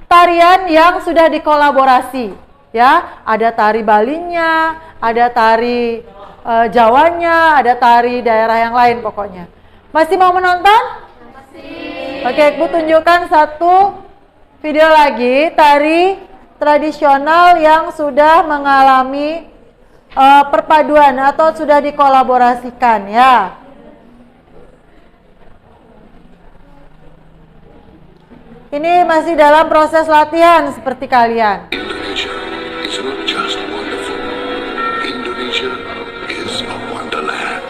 tarian yang sudah dikolaborasi. Ya, ada tari Balinya, ada tari Jawanya, ada tari daerah yang lain pokoknya. Masih mau menonton? Masih. Oke, Ibu tunjukkan satu video lagi, tari tradisional yang sudah mengalami perpaduan atau sudah dikolaborasikan ya. Ini masih dalam proses latihan seperti kalian. Indonesia is not just wonderful. Indonesia is a wonderland.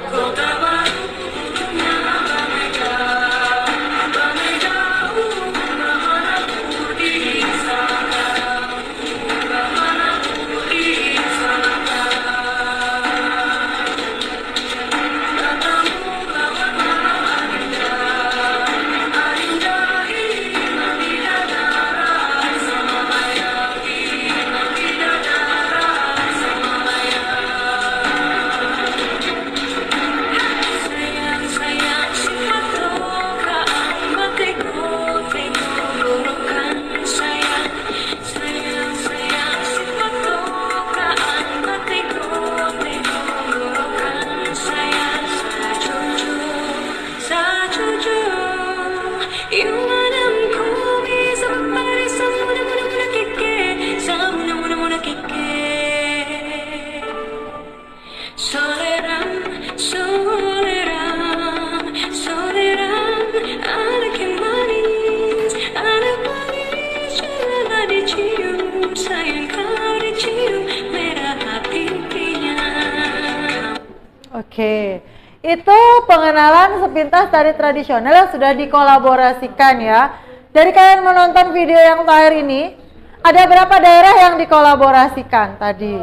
Oke, itu pengenalan sepintas tari tradisional yang sudah dikolaborasikan ya. Dari kalian menonton video yang terakhir ini, ada berapa daerah yang dikolaborasikan tadi?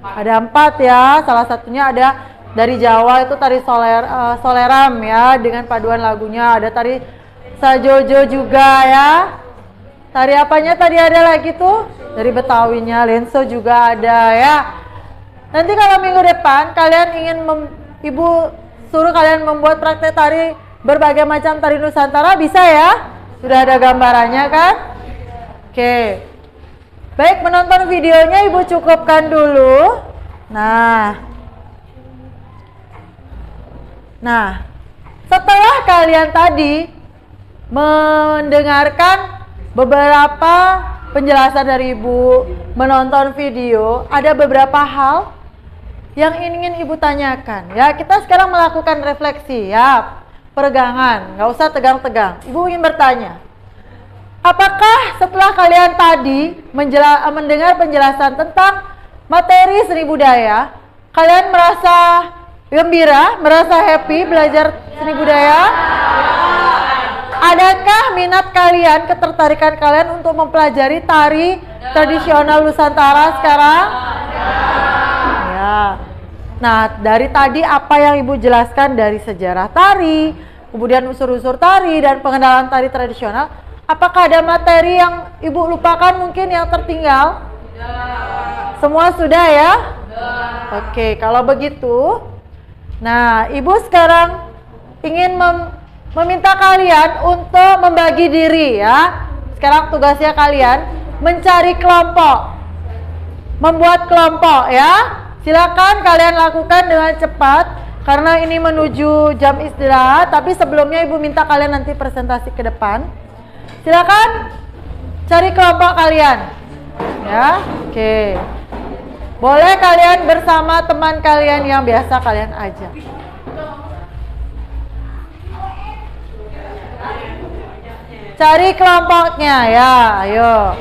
Ada 4 ya, salah satunya ada dari Jawa itu tari Soleram ya, dengan paduan lagunya. Ada tari Sajojo juga ya. Tari apanya tadi ada lagi tuh? Dari Betawinya, Lenso juga ada ya. Nanti kalau minggu depan kalian ingin Ibu suruh kalian membuat praktek tari berbagai macam tari Nusantara, bisa ya? Sudah ada gambarannya kan? Oke. Baik, menonton videonya Ibu cukupkan dulu. Nah, setelah kalian tadi mendengarkan beberapa penjelasan dari Ibu, menonton video, ada beberapa hal yang ingin Ibu tanyakan ya. Kita sekarang melakukan refleksi ya, peregangan, nggak usah tegang-tegang. Ibu ingin bertanya, apakah setelah kalian tadi mendengar penjelasan tentang materi seni budaya, kalian merasa gembira, merasa happy belajar seni budaya? Adakah minat kalian, ketertarikan kalian untuk mempelajari tari tradisional Nusantara sekarang? Ya. Nah, dari tadi apa yang Ibu jelaskan dari sejarah tari, kemudian unsur-unsur tari dan pengenalan tari tradisional, apakah ada materi yang Ibu lupakan mungkin yang tertinggal? Semua sudah ya? Oke, kalau begitu, nah Ibu sekarang ingin meminta kalian untuk membagi diri ya. Sekarang tugasnya kalian mencari kelompok, membuat kelompok ya. Silakan kalian lakukan dengan cepat karena ini menuju jam istirahat. Tapi sebelumnya Ibu minta kalian nanti presentasi ke depan. Silakan cari kelompok kalian ya. Oke, boleh kalian bersama teman kalian yang biasa kalian ajak. Cari kelompoknya ya, ayo.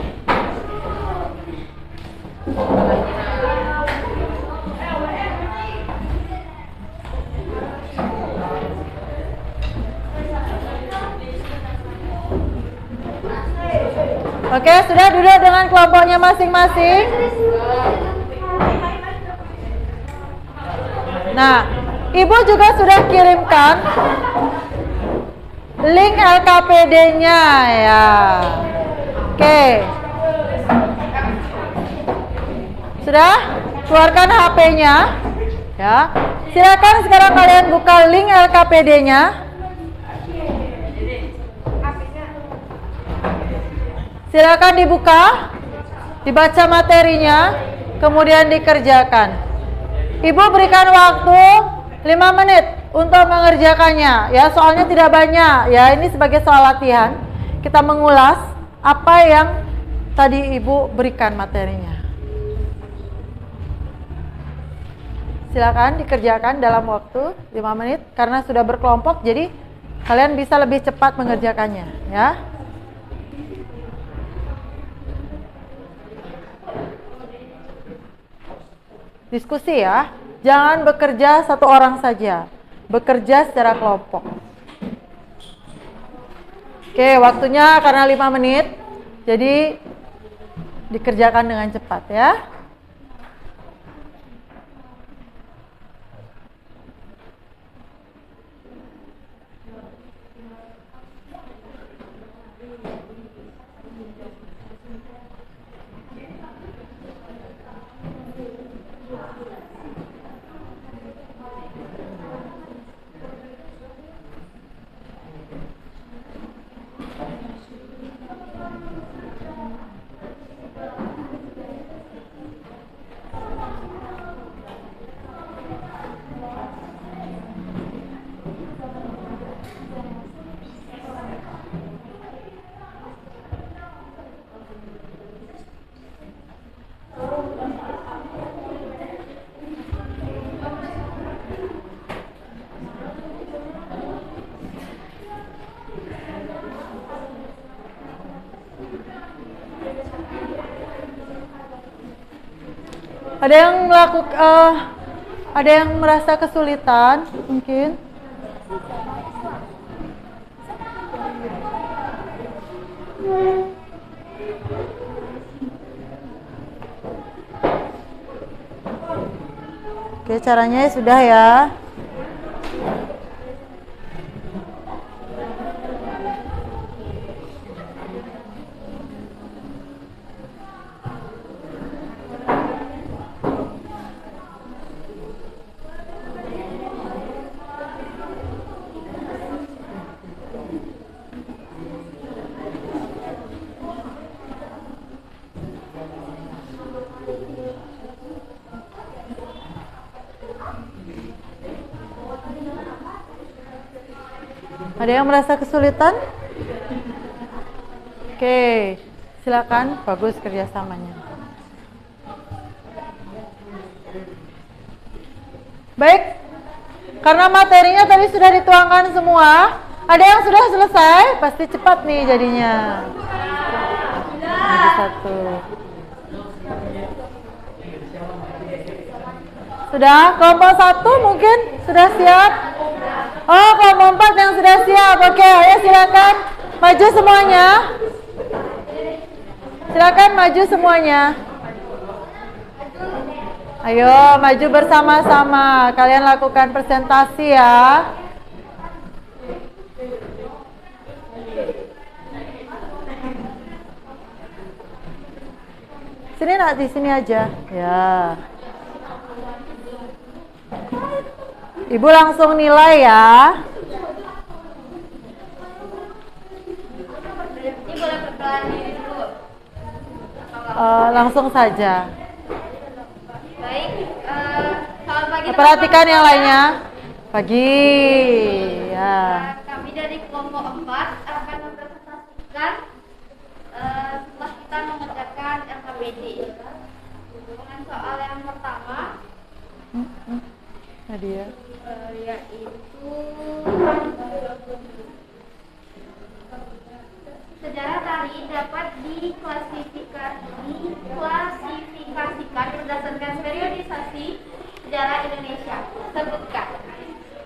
Oke, sudah duduk dengan kelompoknya masing-masing. Nah, Ibu juga sudah kirimkan link LKPD-nya ya. Oke. Sudah? Keluarkan HP-nya. Ya. Silakan sekarang kalian buka link LKPD-nya. Silakan dibuka, dibaca materinya, kemudian dikerjakan. Ibu berikan waktu 5 menit untuk mengerjakannya ya, soalnya tidak banyak ya, ini sebagai soal latihan. Kita mengulas apa yang tadi Ibu berikan materinya. Silakan dikerjakan dalam waktu 5 menit karena sudah berkelompok, jadi kalian bisa lebih cepat mengerjakannya ya. Diskusi ya, jangan bekerja satu orang saja, bekerja secara kelompok. Oke, waktunya karena 5 menit, jadi dikerjakan dengan cepat ya. Ada yang merasa kesulitan mungkin? Oke, caranya sudah ya. Ada yang merasa kesulitan? Oke, silakan, bagus kerjasamanya. Baik, karena materinya tadi sudah dituangkan semua, ada yang sudah selesai, pasti cepat nih jadinya. Ada satu. Sudah, kelompok 1 mungkin sudah siap? Oh, kelompok 4 yang sudah siap. Oke, ayo silakan Maju semuanya. Silakan maju semuanya. Ayo maju bersama-sama. Kalian lakukan presentasi ya. Sini nak, di sini aja. Ya. Ibu langsung nilai ya. Ini boleh perkenalan diri dulu. Langsung saja. Baik, selamat pagi. Perhatikan yang lainnya. Pagi. Ya. Kami dari kelompok 4 akan mempresentasikan setelah kita mengerjakan LKPD. Dengan soal yang pertama, Nadia. yaitu sejarah tari dapat diklasifikasikan berdasarkan periodisasi sejarah Indonesia. Sebutkan.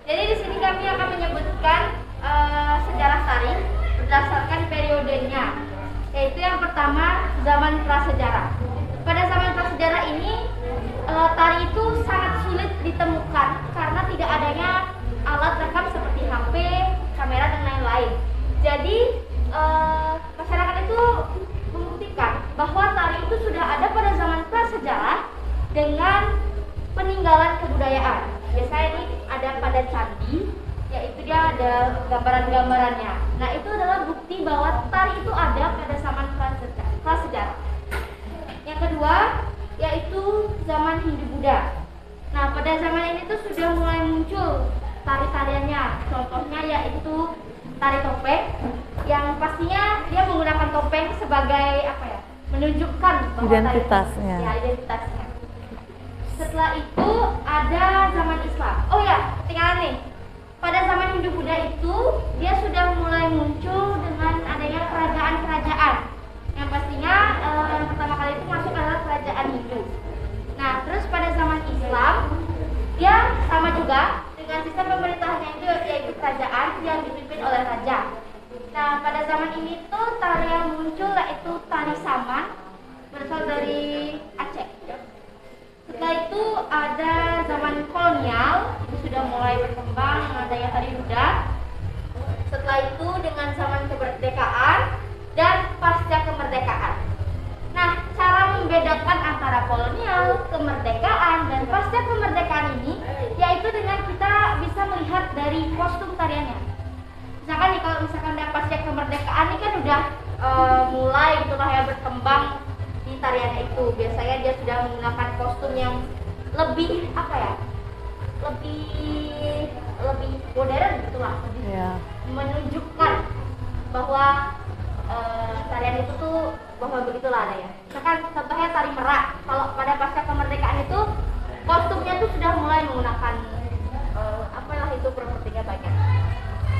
Jadi di sini kami akan menyebutkan sejarah tari berdasarkan periodenya. Yaitu yang pertama zaman prasejarah. Pada zaman prasejarah ini tari itu sangat sulit ditemukan karena tidak adanya alat rekam seperti HP, kamera dan lain-lain. Jadi masyarakat itu membuktikan bahwa tari itu sudah ada pada zaman prasejarah dengan peninggalan kebudayaan. Biasanya ini ada pada candi, yaitu dia ada gambaran-gambarannya. Nah, itu adalah bukti bahwa tari itu ada pada zaman prasejarah. Yang kedua, yaitu zaman Hindu-Buddha. Nah, pada zaman ini tuh sudah mulai muncul tari-tariannya. Contohnya yaitu tari topeng, yang pastinya dia menggunakan topeng sebagai apa ya? Menunjukkan bahwa Identitasnya. Tari, ya, identitasnya. Setelah itu ada zaman Islam. Oh ya, ketinggalan nih. Pada zaman Hindu-Buddha itu dia sudah mulai muncul dengan adanya kerajaan-kerajaan. Yang pastinya yang pertama kali itu masuk adalah kerajaan Hindu. Nah, terus pada zaman Islam dia sama juga dengan sistem pemerintahannya itu yaitu kerajaan yang dipimpin oleh raja. Nah, pada zaman ini tuh tari yang muncul yaitu tari saman berasal dari Aceh. Setelah itu ada zaman kolonial, itu sudah mulai berkembang adanya tari Buddha. Setelah itu dengan zaman kemerdekaan dan pasca kemerdekaan. Nah, cara membedakan antara kolonial, kemerdekaan, dan pasca kemerdekaan ini yaitu dengan kita bisa melihat dari kostum tariannya. Misalkan nih, kalau misalkan ada pasca kemerdekaan ini kan udah mulai gitulah ya berkembang di tariannya itu. Biasanya dia sudah menggunakan kostum yang lebih apa ya? Lebih modern gitulah, lebih menunjukkan bahwa tarian itu tuh bahwa begitulah ada ya. Misalkan contohnya tari merak. Kalau pada pasca kemerdekaan itu kostumnya tuh sudah mulai menggunakan apalah itu propertinya banyak.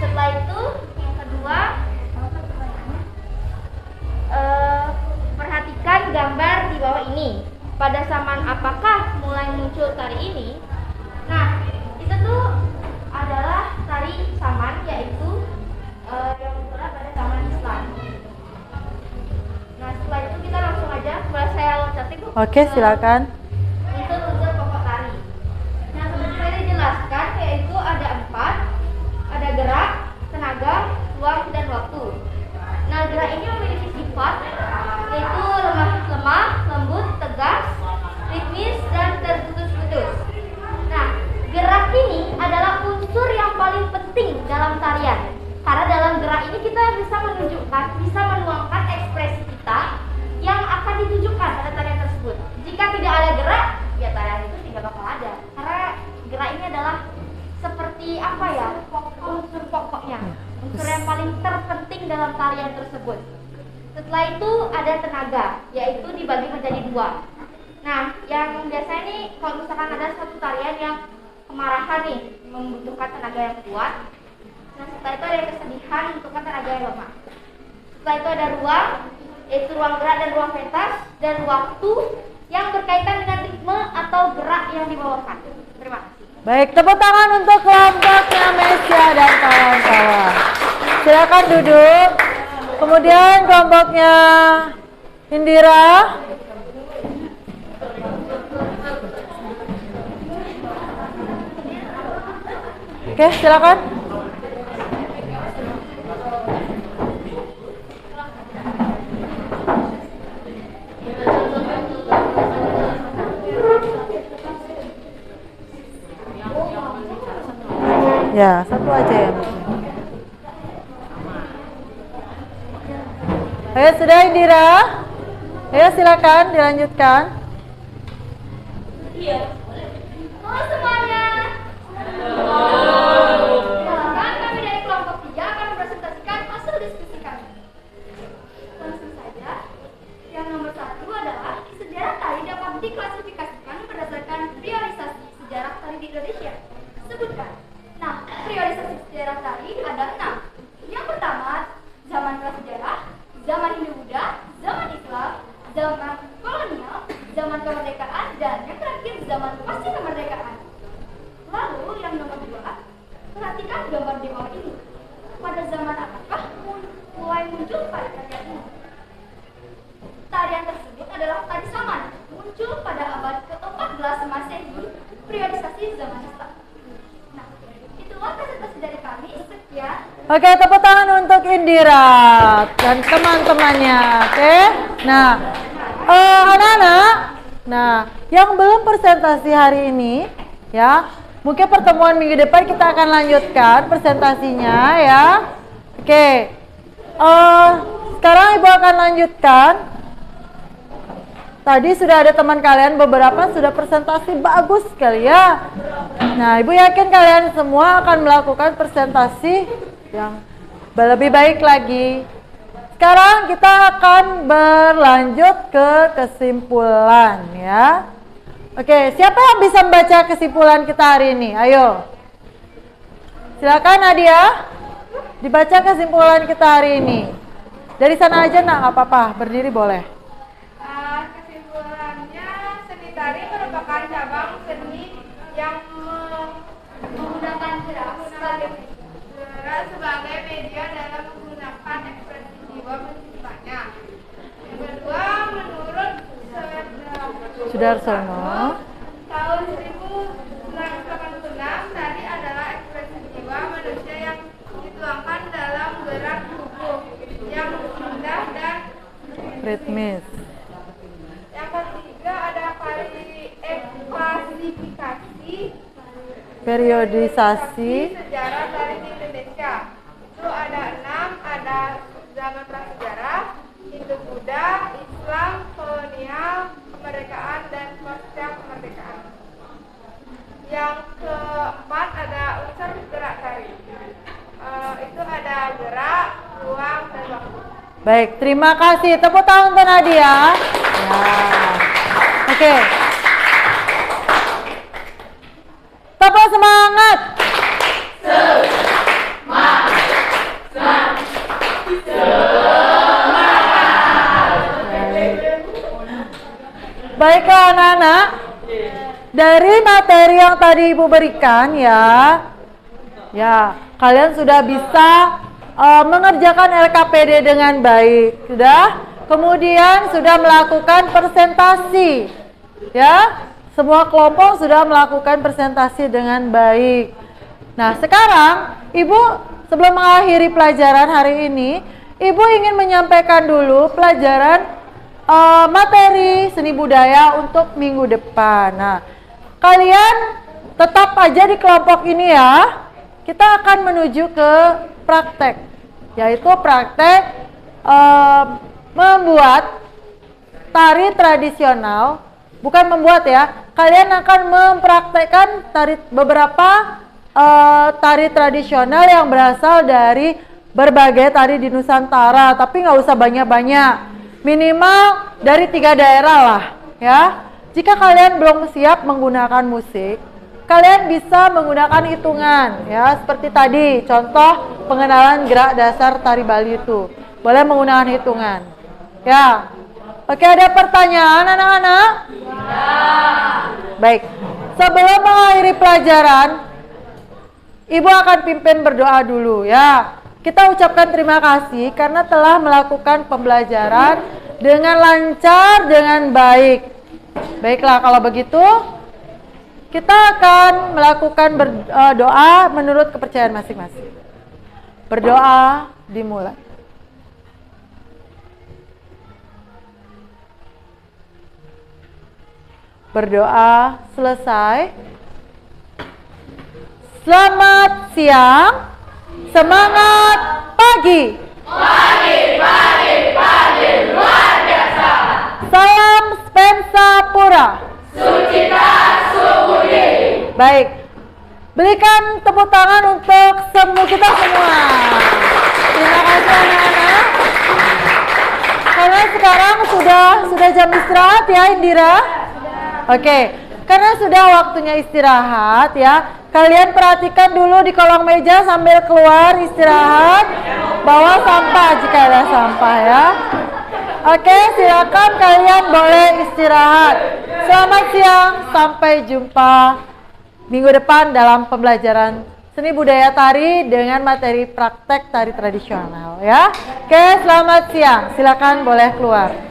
Setelah itu yang kedua perhatikan gambar di bawah ini. Pada zaman apakah mulai muncul tari ini? Nah, itu tuh adalah tari saman, yaitu yang mulai pada zaman Islam. Nah, setelah itu kita langsung aja, boleh saya loncatin Bu? Oke, silakan. Itu unsur pokok tari. Nah, seperti saya dijelaskan, yaitu ada 4, ada gerak, tenaga, ruang, dan waktu. Nah, gerak ini memiliki sifat yaitu lemah, lembut, tegas, ritmis, dan terputus-putus. Nah, gerak ini adalah unsur yang paling penting dalam tarian. Karena dalam gerak ini kita bisa menunjukkan, bisa menuangkan ekspresi kita yang akan ditunjukkan pada tarian tersebut. Jika tidak ada gerak, ya tarian itu tidak bakal ada. Karena gerak ini adalah seperti apa ya, unsur pokoknya, unsur yang paling terpenting dalam tarian tersebut. Setelah itu ada tenaga, yaitu dibagi menjadi 2. Nah, yang biasanya nih kalau misalkan ada satu tarian yang kemarahan nih, membutuhkan tenaga yang kuat. Nah, setelah itu ada yang kesedihan, membutuhkan tenaga yang lemah. Setelah itu ada ruang, yaitu ruang gerak dan ruang pentas, dan waktu yang berkaitan dengan ritme atau gerak yang dibawakan. Terima kasih. Baik, tepuk tangan untuk kelompoknya Mesya dan kawan-kawan. Silakan duduk. Kemudian kelompoknya Indira. Oke, silakan. Ya, satu aja ya. Ayo, sudah Indira? Ayo silakan dilanjutkan. Halo semuanya. Sekarang kami dari kelompok 3 akan mempresentasikan hasil diskusi kami. Langsung saja. Yang nomor 1 adalah sejarah tari dapat diklasifikasikan berdasarkan priorisasi sejarah tari di Indonesia. Sebutkan. Nah, priorisasi sejarah tari ada 6. Yang pertama, zaman prasejarah, zaman Hindu-Buddha, zaman Islam, zaman kolonial, zaman kemerdekaan, dan yang terakhir zaman pasca kemerdekaan. Lalu yang nomor 2, perhatikan gambar di bawah ini. Pada zaman apakah mulai muncul pada tarian ini? Tarian tersebut adalah tari saman, muncul pada abad ke-14 Masehi, priorisasi zaman Islam. Nah, itulah presentasi dari kami. Sekian. Oke, tepuk tangan untuk Indira dan teman-temannya. Oke. Nah, anak-anak, yang belum presentasi hari ini, ya, mungkin pertemuan minggu depan kita akan lanjutkan presentasinya, ya. Oke. Sekarang Ibu akan lanjutkan. Tadi sudah ada teman kalian beberapa sudah presentasi bagus sekali ya. Nah, Ibu yakin kalian semua akan melakukan presentasi yang lebih baik lagi. Sekarang kita akan berlanjut ke kesimpulan ya. Oke, siapa yang bisa membaca kesimpulan kita hari ini? Ayo. Silakan Nadia. Dibaca kesimpulan kita hari ini. Dari sana aja nak, nggak apa-apa, berdiri boleh. Kesimpulannya, seni tari merupakan cabang seni yang menggunakan gerak sebagai media dalam menggunakan ekspresi jiwa penciptanya. Yang kedua, menurut Sudarsono, tahun 1986, tari adalah ekspresi jiwa manusia yang dituangkan dalam gerak tubuh yang indah dan ritmis. yang ketiga ada klasifikasi Periodisasi sejarah tari di Indonesia. Itu ada 6, ada zaman prasejarah, Hindu-Buddha, Islam, kolonial, kemerdekaan, dan pasca kemerdekaan. Yang keempat ada unsur gerak tari. Itu ada gerak, ruang, dan waktu. Baik, terima kasih. Tepuk tangan untuk Nadia. Ya. Oke. Tepuk semangat. Baiklah anak-anak. Dari materi yang tadi Ibu berikan ya, kalian sudah bisa mengerjakan LKPD dengan baik, sudah. Kemudian sudah melakukan presentasi, ya. Semua kelompok sudah melakukan presentasi dengan baik. Nah, sekarang Ibu sebelum mengakhiri pelajaran hari ini, Ibu ingin menyampaikan dulu pelajaran materi seni budaya untuk minggu depan. Nah, kalian tetap aja di kelompok ini ya. Kita akan menuju ke praktek, yaitu praktek membuat tari tradisional. Bukan membuat ya, kalian akan mempraktekkan beberapa tari tradisional yang berasal dari berbagai tari di Nusantara, tapi nggak usah banyak-banyak, minimal dari 3 daerah lah ya. Jika kalian belum siap menggunakan musik, kalian bisa menggunakan hitungan ya, seperti tadi contoh pengenalan gerak dasar tari Bali itu boleh menggunakan hitungan ya. Oke, ada pertanyaan anak-anak? Baik, sebelum mengakhiri pelajaran, Ibu akan pimpin berdoa dulu ya. kita ucapkan terima kasih karena telah melakukan pembelajaran dengan lancar, dengan baik. Baiklah, kalau begitu kita akan melakukan doa menurut kepercayaan masing-masing. Berdoa dimulai. Berdoa selesai. Selamat siang, semangat pagi. Pagi luar biasa. Salam Spensapura. Sucita Subudi. Baik, berikan tepuk tangan untuk kita semua. Terima kasih anak-anak. Karena sekarang sudah jam istirahat ya Indira. Oke, karena sudah waktunya istirahat ya. Kalian perhatikan dulu di kolong meja sambil keluar istirahat. Bawa sampah jika ada sampah ya. Oke, silakan kalian boleh istirahat. Selamat siang, sampai jumpa minggu depan dalam pembelajaran seni budaya tari dengan materi praktek tari tradisional ya. Oke, selamat siang. Silakan boleh keluar.